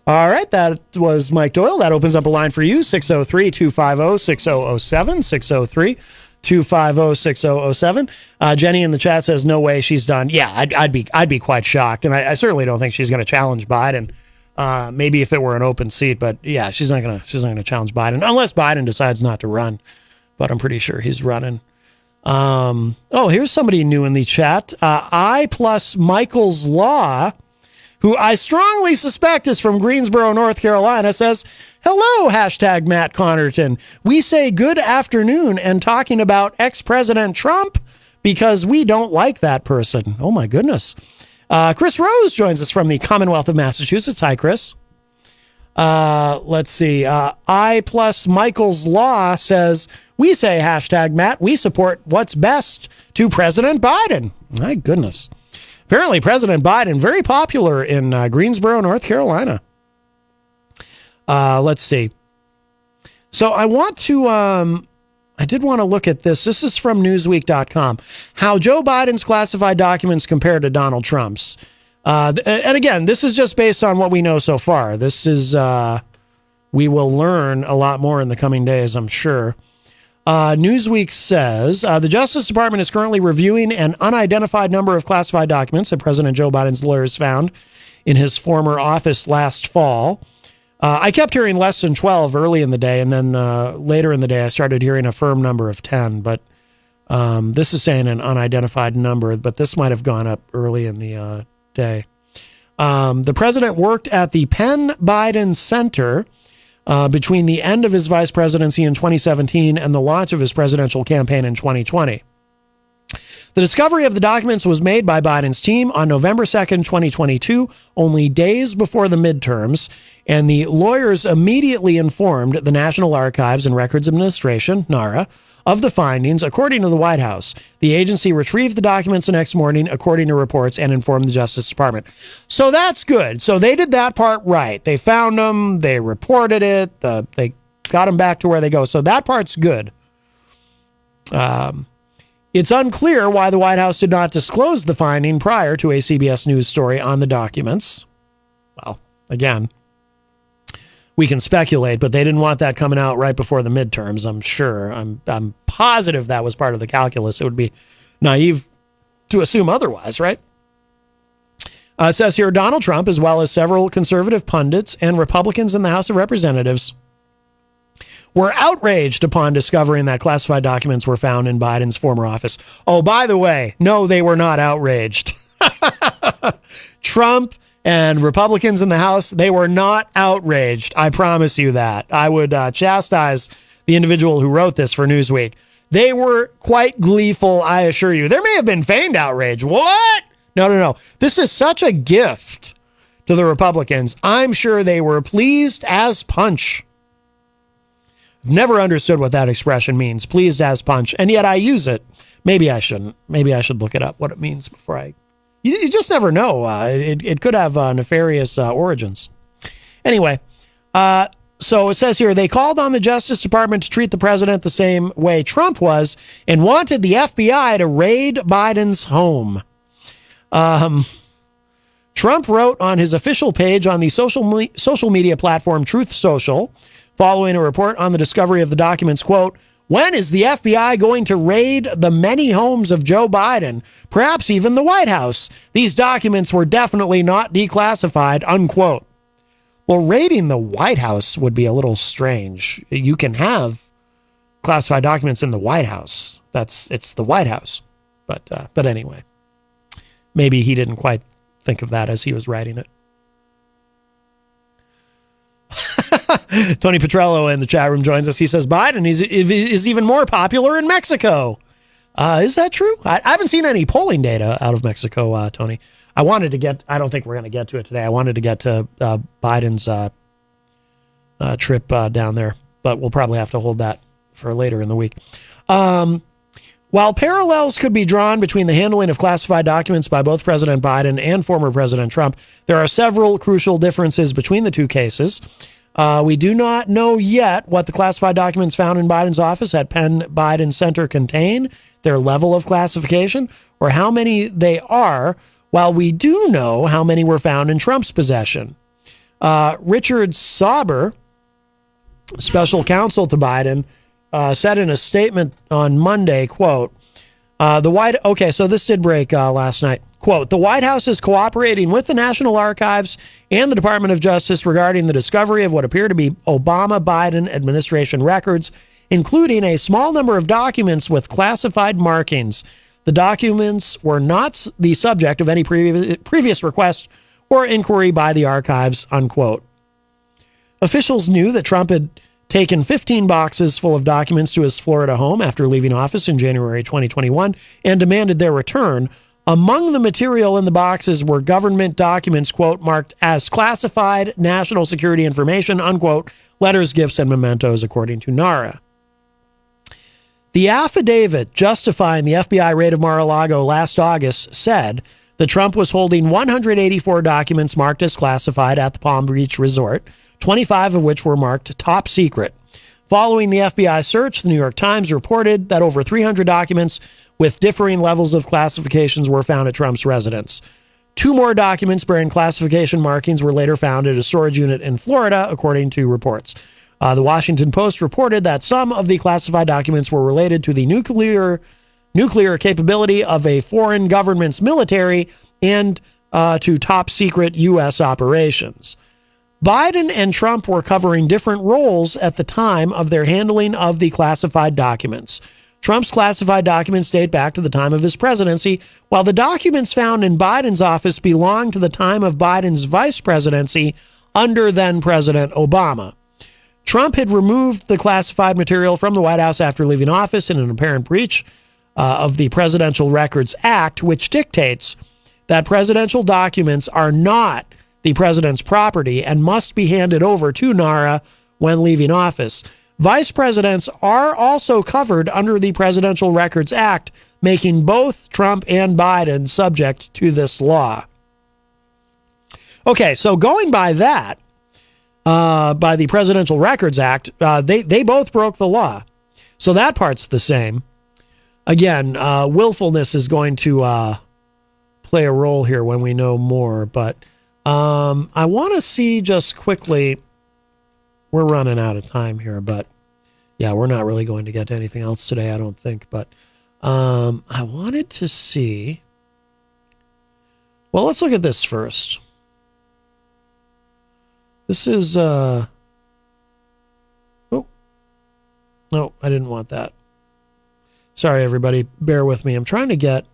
All right, that was Mike Doyle. That opens up a line for you, 603-250-6007, 603-250-6007. Jenny in the chat says, no way she's done. Yeah, I'd be quite shocked, and I certainly don't think she's going to challenge Biden. Maybe if it were an open seat, but yeah, she's not gonna challenge Biden unless Biden decides not to run. But I'm pretty sure he's running. Here's somebody new in the chat. I plus Michael's Law, who I strongly suspect is from Greensboro, North Carolina, says, hello, hashtag Matt Connerton. We say good afternoon and talking about ex-President Trump because we don't like that person. Oh, my goodness. Chris Rose joins us from the Commonwealth of Massachusetts. Hi, Chris. Let's see. I plus Michael's Law says, we say hashtag Matt, we support what's best to President Biden. My goodness. Apparently, President Biden, very popular in Greensboro, North Carolina. Let's see. So I did want to look at this. This is from Newsweek.com. How Joe Biden's classified documents compare to Donald Trump's. And again, this is just based on what we know so far. This is, we will learn a lot more in the coming days, I'm sure. Newsweek says, the Justice Department is currently reviewing an unidentified number of classified documents that President Joe Biden's lawyers found in his former office last fall. I kept hearing less than 12 early in the day, and then later in the day I started hearing a firm number of 10, but this is saying an unidentified number, but this might have gone up early in the day. The president worked at the Penn Biden Center between the end of his vice presidency in 2017 and the launch of his presidential campaign in 2020. The discovery of the documents was made by Biden's team on November 2nd, 2022, only days before the midterms, and the lawyers immediately informed the National Archives and Records Administration, NARA, of the findings, according to the White House. The agency retrieved the documents the next morning, according to reports, and informed the Justice Department. So that's good. So they did that part right. They found them, they reported it, they got them back to where they go. So that part's good. It's unclear why the White House did not disclose the finding prior to a CBS News story on the documents. Well, again, we can speculate, but they didn't want that coming out right before the midterms, I'm sure. I'm positive that was part of the calculus. It would be naive to assume otherwise, right? It says here, Donald Trump, as well as several conservative pundits and Republicans in the House of Representatives, were outraged upon discovering that classified documents were found in Biden's former office. Oh, by the way, no, they were not outraged. Trump and Republicans in the House, they were not outraged. I promise you that. I would chastise the individual who wrote this for Newsweek. They were quite gleeful, I assure you. There may have been feigned outrage. What? No. This is such a gift to the Republicans. I'm sure they were pleased as punch. I've never understood what that expression means, pleased as punch, and yet I use it. Maybe I shouldn't. Maybe I should look it up, what it means before I... You just never know. It could have nefarious origins. Anyway, so it says here, they called on the Justice Department to treat the president the same way Trump was and wanted the FBI to raid Biden's home. Trump wrote on his official page on the social media platform Truth Social, following a report on the discovery of the documents, quote, when is the FBI going to raid the many homes of Joe Biden, perhaps even the White House? These documents were definitely not declassified, unquote. Well, raiding the White House would be a little strange. You can have classified documents in the White House. It's the White House. But anyway, maybe he didn't quite think of that as he was writing it. Tony Petrello in the chat room joins us. He says Biden is even more popular in Mexico. Is that true? I haven't seen any polling data out of Mexico, Tony. I don't think we're going to get to it today. I wanted to get to Biden's trip down there, but we'll probably have to hold that for later in the week. While parallels could be drawn between the handling of classified documents by both President Biden and former President Trump, there are several crucial differences between the two cases. We do not know yet what the classified documents found in Biden's office at Penn Biden Center contain, their level of classification, or how many they are, while we do know how many were found in Trump's possession. Richard Sauber, special counsel to Biden, said in a statement on Monday, quote, so this did break last night. Quote, the White House is cooperating with the National Archives and the Department of Justice regarding the discovery of what appear to be Obama-Biden administration records, including a small number of documents with classified markings. The documents were not the subject of any previous request or inquiry by the archives, unquote. Officials knew that Trump had taken 15 boxes full of documents to his Florida home after leaving office in January 2021 and demanded their return. Among the material in the boxes were government documents, quote, marked as classified national security information, unquote, letters, gifts, and mementos, according to NARA. The affidavit justifying the FBI raid of Mar-a-Lago last August said that Trump was holding 184 documents marked as classified at the Palm Beach Resort, 25 of which were marked top secret. Following the FBI search, the New York Times reported that over 300 documents with differing levels of classifications were found at Trump's residence. 2 more documents bearing classification markings were later found at a storage unit in Florida, according to reports. The Washington Post reported that some of the classified documents were related to the nuclear capability of a foreign government's military and to top secret U.S. operations. Biden and Trump were covering different roles at the time of their handling of the classified documents. Trump's classified documents date back to the time of his presidency, while the documents found in Biden's office belong to the time of Biden's vice presidency under then-President Obama. Trump had removed the classified material from the White House after leaving office in an apparent breach of the Presidential Records Act, which dictates that presidential documents are not the president's property and must be handed over to NARA when leaving office. Vice presidents are also covered under the Presidential Records Act, making both Trump and Biden subject to this law. Okay, so going by that, by the Presidential Records Act, they both broke the law. So that part's the same. Again, willfulness is going to play a role here when we know more, but I want to see just quickly, we're running out of time here, but yeah, we're not really going to get to anything else today, I don't think, but I wanted to see, well, let's look at this first. This is, oh, no, I didn't want that. Sorry, everybody, bear with me. I'm trying to get,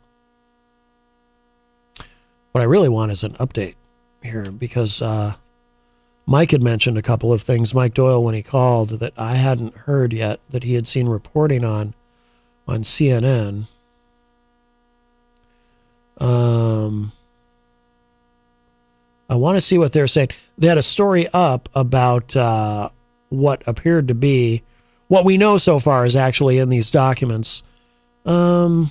what I really want is an update here, because Mike had mentioned a couple of things, Mike Doyle, when he called, that I hadn't heard yet, that he had seen reporting on CNN. I want to see what they're saying. They had a story up about what appeared to be what we know so far is actually in these documents. Attorney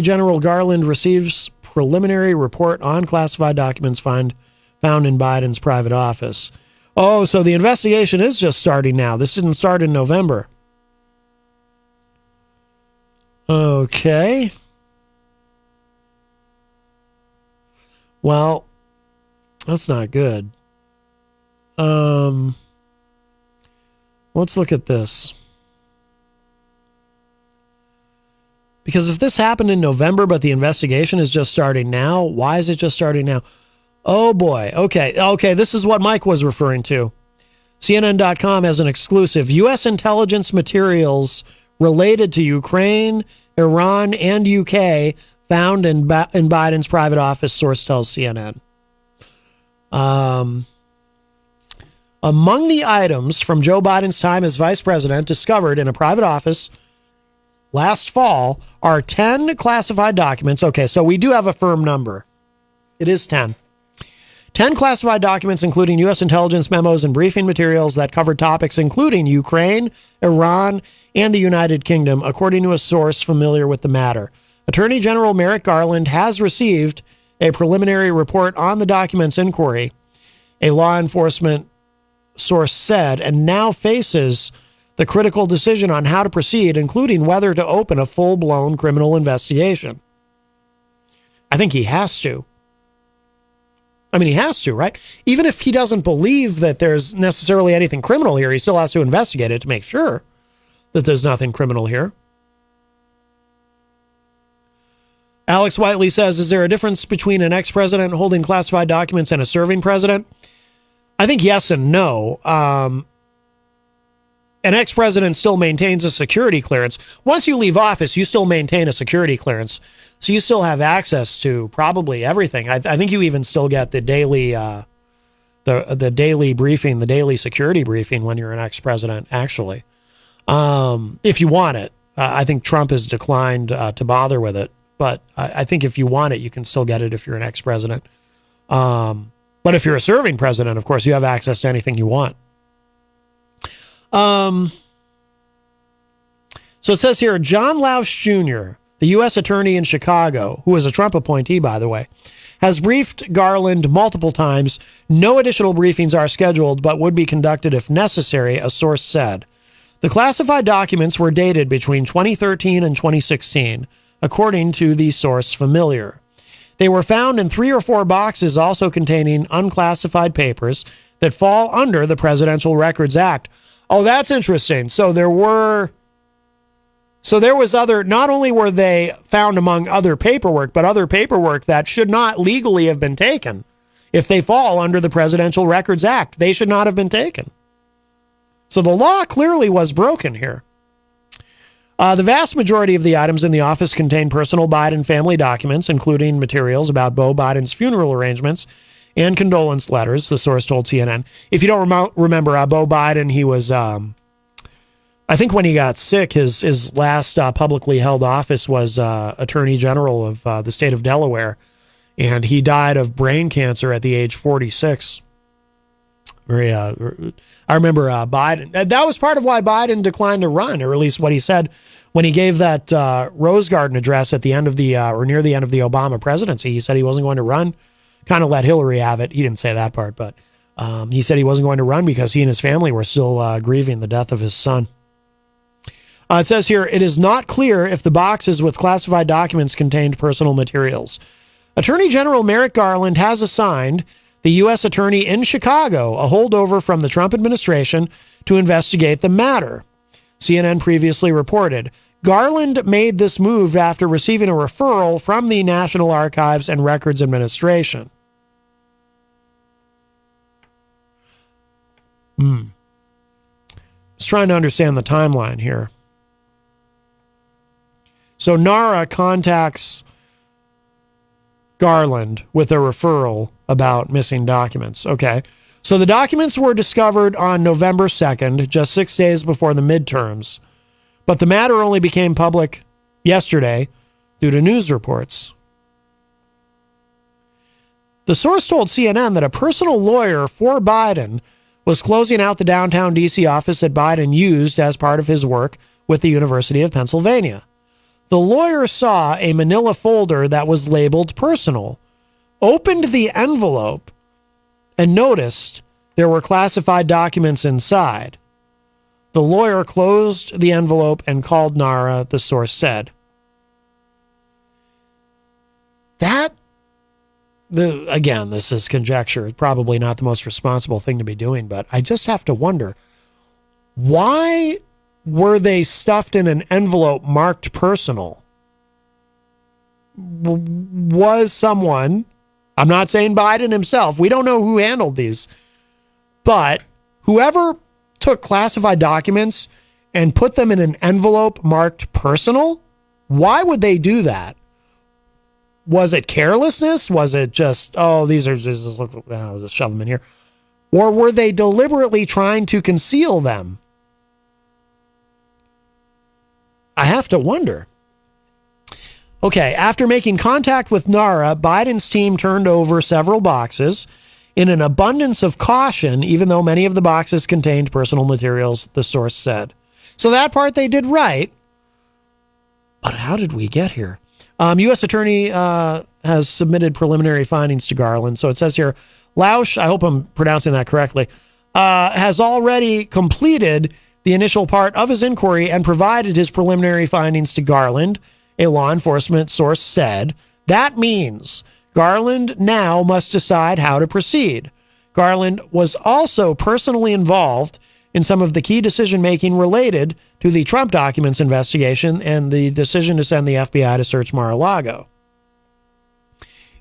General Garland receives preliminary report on classified documents found in Biden's private office. Oh, so the investigation is just starting now. This didn't start in November. Okay. Well, that's not good. Let's look at this. Because if this happened in November, but the investigation is just starting now, why is it just starting now? Oh boy. Okay. This is what Mike was referring to. CNN.com has an exclusive. U.S. intelligence materials related to Ukraine, Iran, and UK found in Biden's private office, source tells CNN. Among the items from Joe Biden's time as vice president discovered in a private office last fall are 10 classified documents. Okay, so we do have a firm number. It is 10. 10 classified documents, including U.S. intelligence memos and briefing materials that covered topics including Ukraine, Iran, and the United Kingdom, according to a source familiar with the matter. Attorney General Merrick Garland has received a preliminary report on the documents inquiry, a law enforcement source said, and now faces the critical decision on how to proceed, including whether to open a full-blown criminal investigation. I think he has to. I mean, he has to, right? Even if he doesn't believe that there's necessarily anything criminal here, he still has to investigate it to make sure that there's nothing criminal here. Alex Whiteley says, is there a difference between an ex-president holding classified documents and a serving president? I think yes and no. An ex-president still maintains a security clearance. Once you leave office, you still maintain a security clearance. So you still have access to probably everything. I think you even still get the daily the daily briefing, the daily security briefing when you're an ex-president, actually. If you want it. I think Trump has declined to bother with it. But I think if you want it, you can still get it if you're an ex-president. But if you're a serving president, of course, you have access to anything you want. So it says here, John Lausch Jr., the U.S. attorney in Chicago, who is a Trump appointee, by the way, has briefed Garland multiple times. No additional briefings are scheduled, but would be conducted if necessary, a source said. The classified documents were dated between 2013 and 2016, according to the source familiar. They were found in 3 or 4 boxes also containing unclassified papers that fall under the Presidential Records Act. Oh, that's interesting. So there was other, not only were they found among other paperwork, but other paperwork that should not legally have been taken. If they fall under the Presidential Records Act, they should not have been taken. So the law clearly was broken here. The vast majority of the items in the office contain personal Biden family documents, including materials about Beau Biden's funeral arrangements and condolence letters, the source told CNN. If you don't remember, Beau Biden, he was, I think when he got sick, his last publicly held office was Attorney General of the state of Delaware, and he died of brain cancer at the age 46. I remember Biden. That was part of why Biden declined to run, or at least what he said when he gave that Rose Garden address at the end of the or near the end of the Obama presidency. He said he wasn't going to run. Kind of let Hillary have it. He didn't say that part, but he said he wasn't going to run because he and his family were still grieving the death of his son. It says here, it is not clear if the boxes with classified documents contained personal materials. Attorney General Merrick Garland has assigned the U.S. attorney in Chicago a holdover from the Trump administration to investigate the matter. CNN previously reported. Garland made this move after receiving a referral from the National Archives and Records Administration. Just trying to understand the timeline here. So NARA contacts Garland with a referral about missing documents. Okay. So the documents were discovered on November 2nd, just 6 days before the midterms. But the matter only became public yesterday due to news reports. The source told CNN that a personal lawyer for Biden was closing out the downtown D.C. office that Biden used as part of his work with the University of Pennsylvania. The lawyer saw a manila folder that was labeled personal, opened the envelope, and noticed there were classified documents inside. The lawyer closed the envelope and called NARA, the source said. Again, this is conjecture. Probably not the most responsible thing to be doing, but I just have to wonder, why were they stuffed in an envelope marked personal? Was someone, I'm not saying Biden himself, we don't know who handled these, but whoever took classified documents and put them in an envelope marked personal, why would they do that? Was it carelessness? Was it just, these are just, I'll just shove them in here? Or were they deliberately trying to conceal them? I have to wonder. Okay, after making contact with NARA, Biden's team turned over several boxes in an abundance of caution, even though many of the boxes contained personal materials, the source said. So that part they did right. But how did we get here? U.S. Attorney has submitted preliminary findings to Garland. So it says here, Lausch, I hope I'm pronouncing that correctly, has already completed the initial part of his inquiry and provided his preliminary findings to Garland, a law enforcement source said. That means Garland now must decide how to proceed. Garland was also personally involved in some of the key decision-making related to the Trump documents investigation and the decision to send the FBI to search Mar-a-Lago.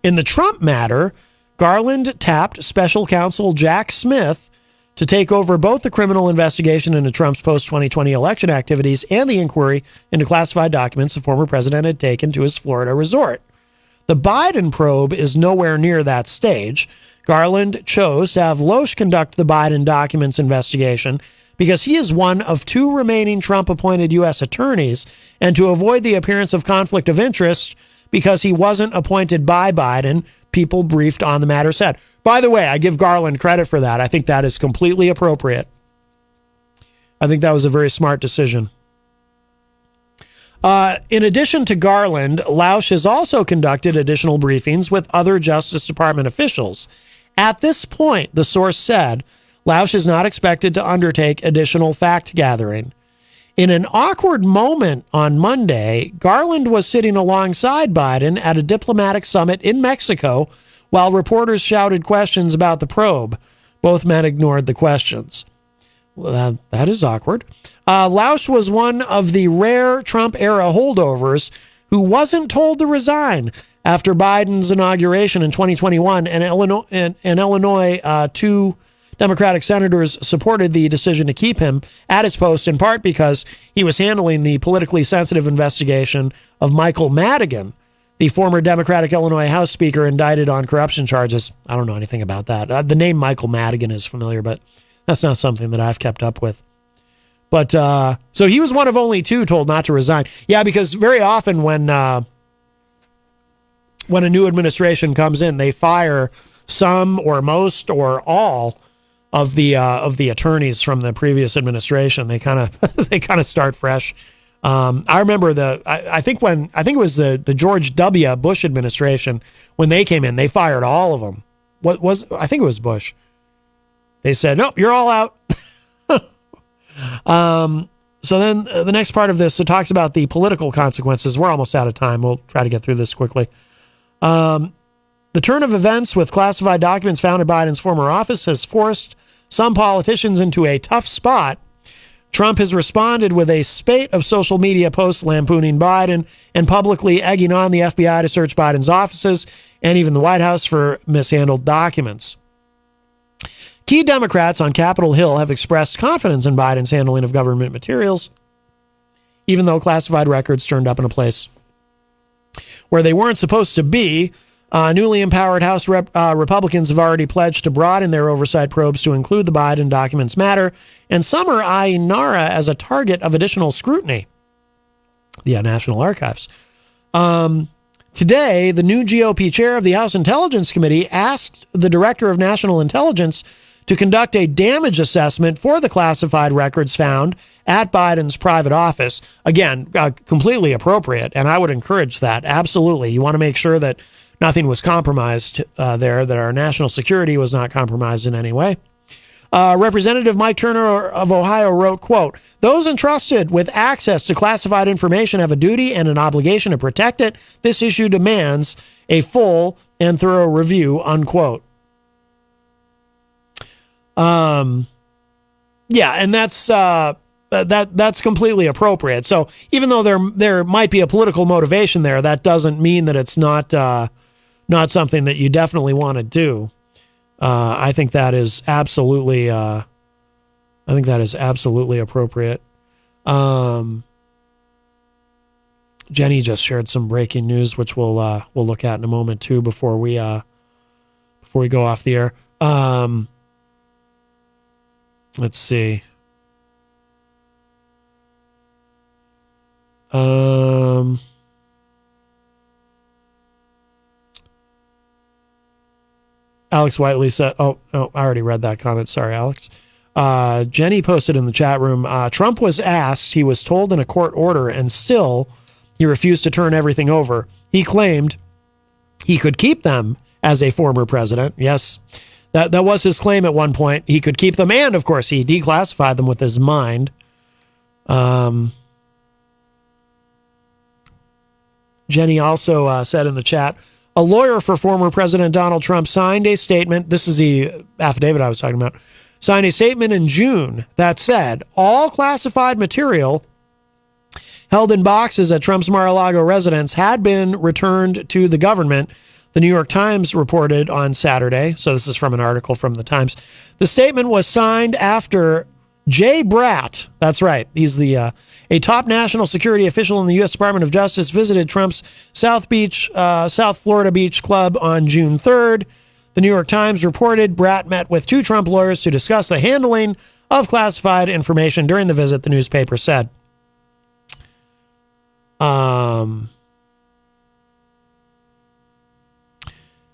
In the Trump matter, Garland tapped special counsel Jack Smith to take over both the criminal investigation into Trump's post-2020 election activities and the inquiry into classified documents the former president had taken to his Florida resort. The Biden probe is nowhere near that stage. Garland chose to have Loesch conduct the Biden documents investigation because he is one of two remaining Trump-appointed U.S. attorneys, and to avoid the appearance of conflict of interest because he wasn't appointed by Biden, people briefed on the matter said. By the way, I give Garland credit for that. I think that is completely appropriate. I think that was a very smart decision. In addition to Garland, Lausch has also conducted additional briefings with other Justice Department officials. At this point, the source said, Lausch is not expected to undertake additional fact gathering. In an awkward moment on Monday, Garland was sitting alongside Biden at a diplomatic summit in Mexico while reporters shouted questions about the probe. Both men ignored the questions. Well, that is awkward. Lausch was one of the rare Trump-era holdovers who wasn't told to resign after Biden's inauguration in 2021. And Illinois, two Democratic senators supported the decision to keep him at his post, in part because he was handling the politically sensitive investigation of Michael Madigan, the former Democratic Illinois House Speaker indicted on corruption charges. I don't know anything about that. The name Michael Madigan is familiar, but that's not something that I've kept up with. But so he was one of only two told not to resign. Yeah, because very often when a new administration comes in, they fire some or most or all of the attorneys from the previous administration. They kind of start fresh. I remember I think it was the George W. Bush administration, when they came in, they fired all of them. I think it was Bush. They said, nope, you're all out. So then the next part of this, it talks about the political consequences. We're almost out of time. We'll try to get through this quickly. The turn of events with classified documents found in Biden's former office has forced some politicians into a tough spot. Trump has responded with a spate of social media posts lampooning Biden and publicly egging on the FBI to search Biden's offices and even the White House for mishandled documents. Key Democrats on Capitol Hill have expressed confidence in Biden's handling of government materials, even though classified records turned up in a place where they weren't supposed to be. Newly empowered House Republicans have already pledged to broaden their oversight probes to include the Biden documents matter, and some are eyeing NARA as a target of additional scrutiny. the National Archives. Today, the new GOP chair of the House Intelligence Committee asked the Director of National Intelligence to conduct a damage assessment for the classified records found at Biden's private office. Again, completely appropriate, and I would encourage that. Absolutely. You want to make sure that nothing was compromised there, that our national security was not compromised in any way. Representative Mike Turner of Ohio wrote, quote, "Those entrusted with access to classified information have a duty and an obligation to protect it. This issue demands a full and thorough review," unquote. Yeah, and that's completely appropriate. So even though there might be a political motivation there, that doesn't mean that it's not something that you definitely want to do. I think that is absolutely appropriate. Jenny just shared some breaking news, which we'll look at in a moment too before we go off the air. Let's see. Alex Whiteley said, oh, I already read that comment. Sorry, Alex. Jenny posted in the chat room, Trump was asked, he was told in a court order, and still he refused to turn everything over. He claimed he could keep them as a former president. Yes, that was his claim at one point. He could keep them, and of course, he declassified them with his mind. Jenny also said in the chat, a lawyer for former President Donald Trump signed a statement. This is the affidavit I was talking about. Signed a statement in June that said all classified material held in boxes at Trump's Mar-a-Lago residence had been returned to the government. The New York Times reported on Saturday. So this is from an article from the Times. The statement was signed after Jay Bratt, that's right, he's a top national security official in the U.S. Department of Justice, visited Trump's South Florida Beach Club on June 3rd. The New York Times reported Bratt met with two Trump lawyers to discuss the handling of classified information during the visit, the newspaper said.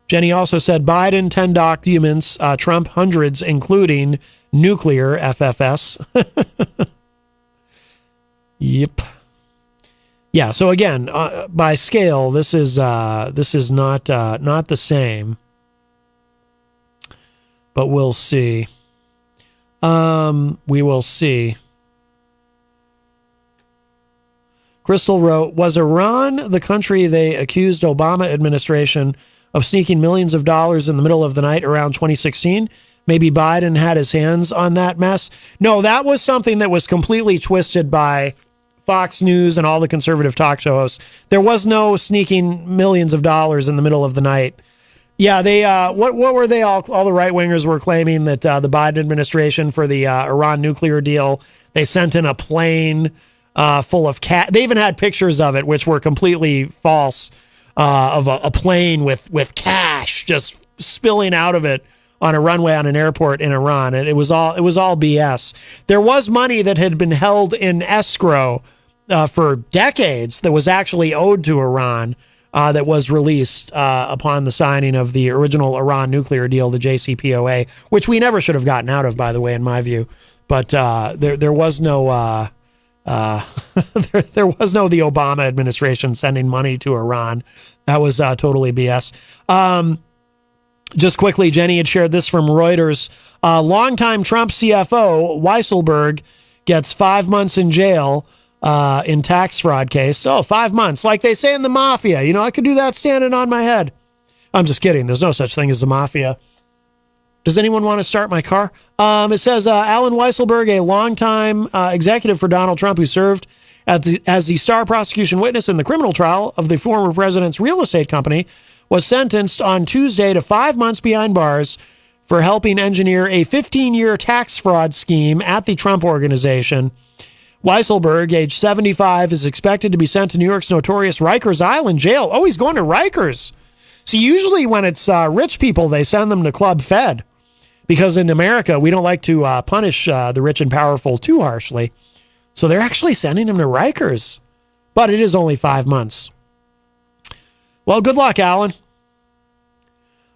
Jenny also said Biden 10 documents, Trump hundreds, including nuclear FFS. Yep. Yeah. So again, by scale, this is not the same, but we'll see. We will see. Crystal wrote, was Iran the country they accused Obama administration of sneaking millions of dollars in the middle of the night around 2016? Maybe Biden had his hands on that mess. No, that was something that was completely twisted by Fox News and all the conservative talk show hosts. There was no sneaking millions of dollars in the middle of the night. Yeah, they what were they all the right wingers were claiming that the Biden administration for the Iran nuclear deal, they sent in a plane full of cash. They even had pictures of it, which were completely false, of a plane with cash just spilling out of it on a runway on an airport in Iran. And it was all BS. There was money that had been held in escrow for decades that was actually owed to Iran, that was released upon the signing of the original Iran nuclear deal, the JCPOA, which we never should have gotten out of, by the way, in my view. But there was no there was no the Obama administration sending money to Iran. That was totally BS. Just quickly, Jenny had shared this from Reuters. Longtime Trump CFO Weisselberg gets 5 months in jail in tax fraud case. Oh, 5 months. Like they say in the mafia. You know, I could do that standing on my head. I'm just kidding. There's no such thing as the mafia. Does anyone want to start my car? It says Alan Weisselberg, a longtime executive for Donald Trump who served as the star prosecution witness in the criminal trial of the former president's real estate company, was sentenced on Tuesday to 5 months behind bars for helping engineer a 15-year tax fraud scheme at the Trump Organization. Weisselberg, age 75, is expected to be sent to New York's notorious Rikers Island jail. Oh, he's going to Rikers. See, usually when it's rich people, they send them to Club Fed, because in America, we don't like to punish the rich and powerful too harshly. So they're actually sending him to Rikers. but it is only 5 months. Well, good luck, Alan.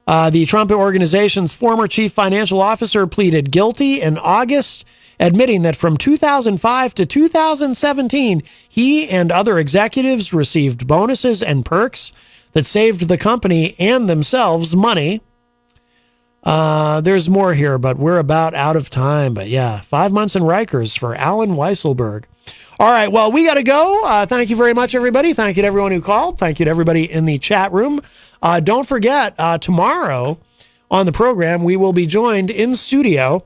The Trump Organization's former chief financial officer pleaded guilty in August, admitting that from 2005 to 2017, he and other executives received bonuses and perks that saved the company and themselves money. There's more here, but we're about out of time. But yeah, 5 months in Rikers for Alan Weisselberg. All right, well, we got to go. Thank you very much, everybody. Thank you to everyone who called. Thank you to everybody in the chat room. Don't forget, tomorrow on the program, we will be joined in studio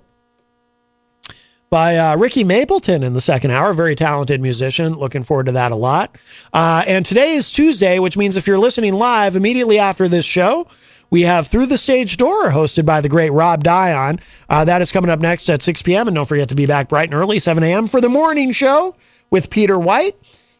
by Ricky Mapleton in the second hour, very talented musician. Looking forward to that a lot. And today is Tuesday, which means if you're listening live immediately after this show, we have Through the Stage Door, hosted by the great Rob Dion. That is coming up next at 6 p.m. And don't forget to be back bright and early, 7 a.m. for the morning show with Peter White.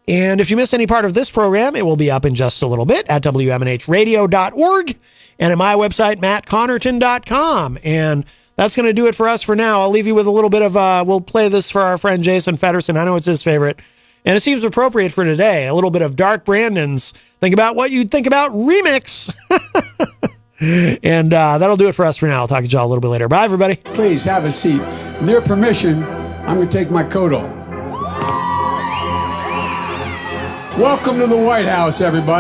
And if you miss any part of this program, it will be up in just a little bit at WMNHradio.org and at my website, mattconnerton.com. And that's going to do it for us for now. I'll leave you with a little bit of, we'll play this for our friend Jason Federson. I know it's his favorite. And it seems appropriate for today. A little bit of Dark Brandon's Think About What You'd Think About remix. And that'll do it for us for now. I'll talk to y'all a little bit later. Bye, everybody. Please have a seat. With your permission, I'm going to take my coat off. Welcome to the White House, everybody.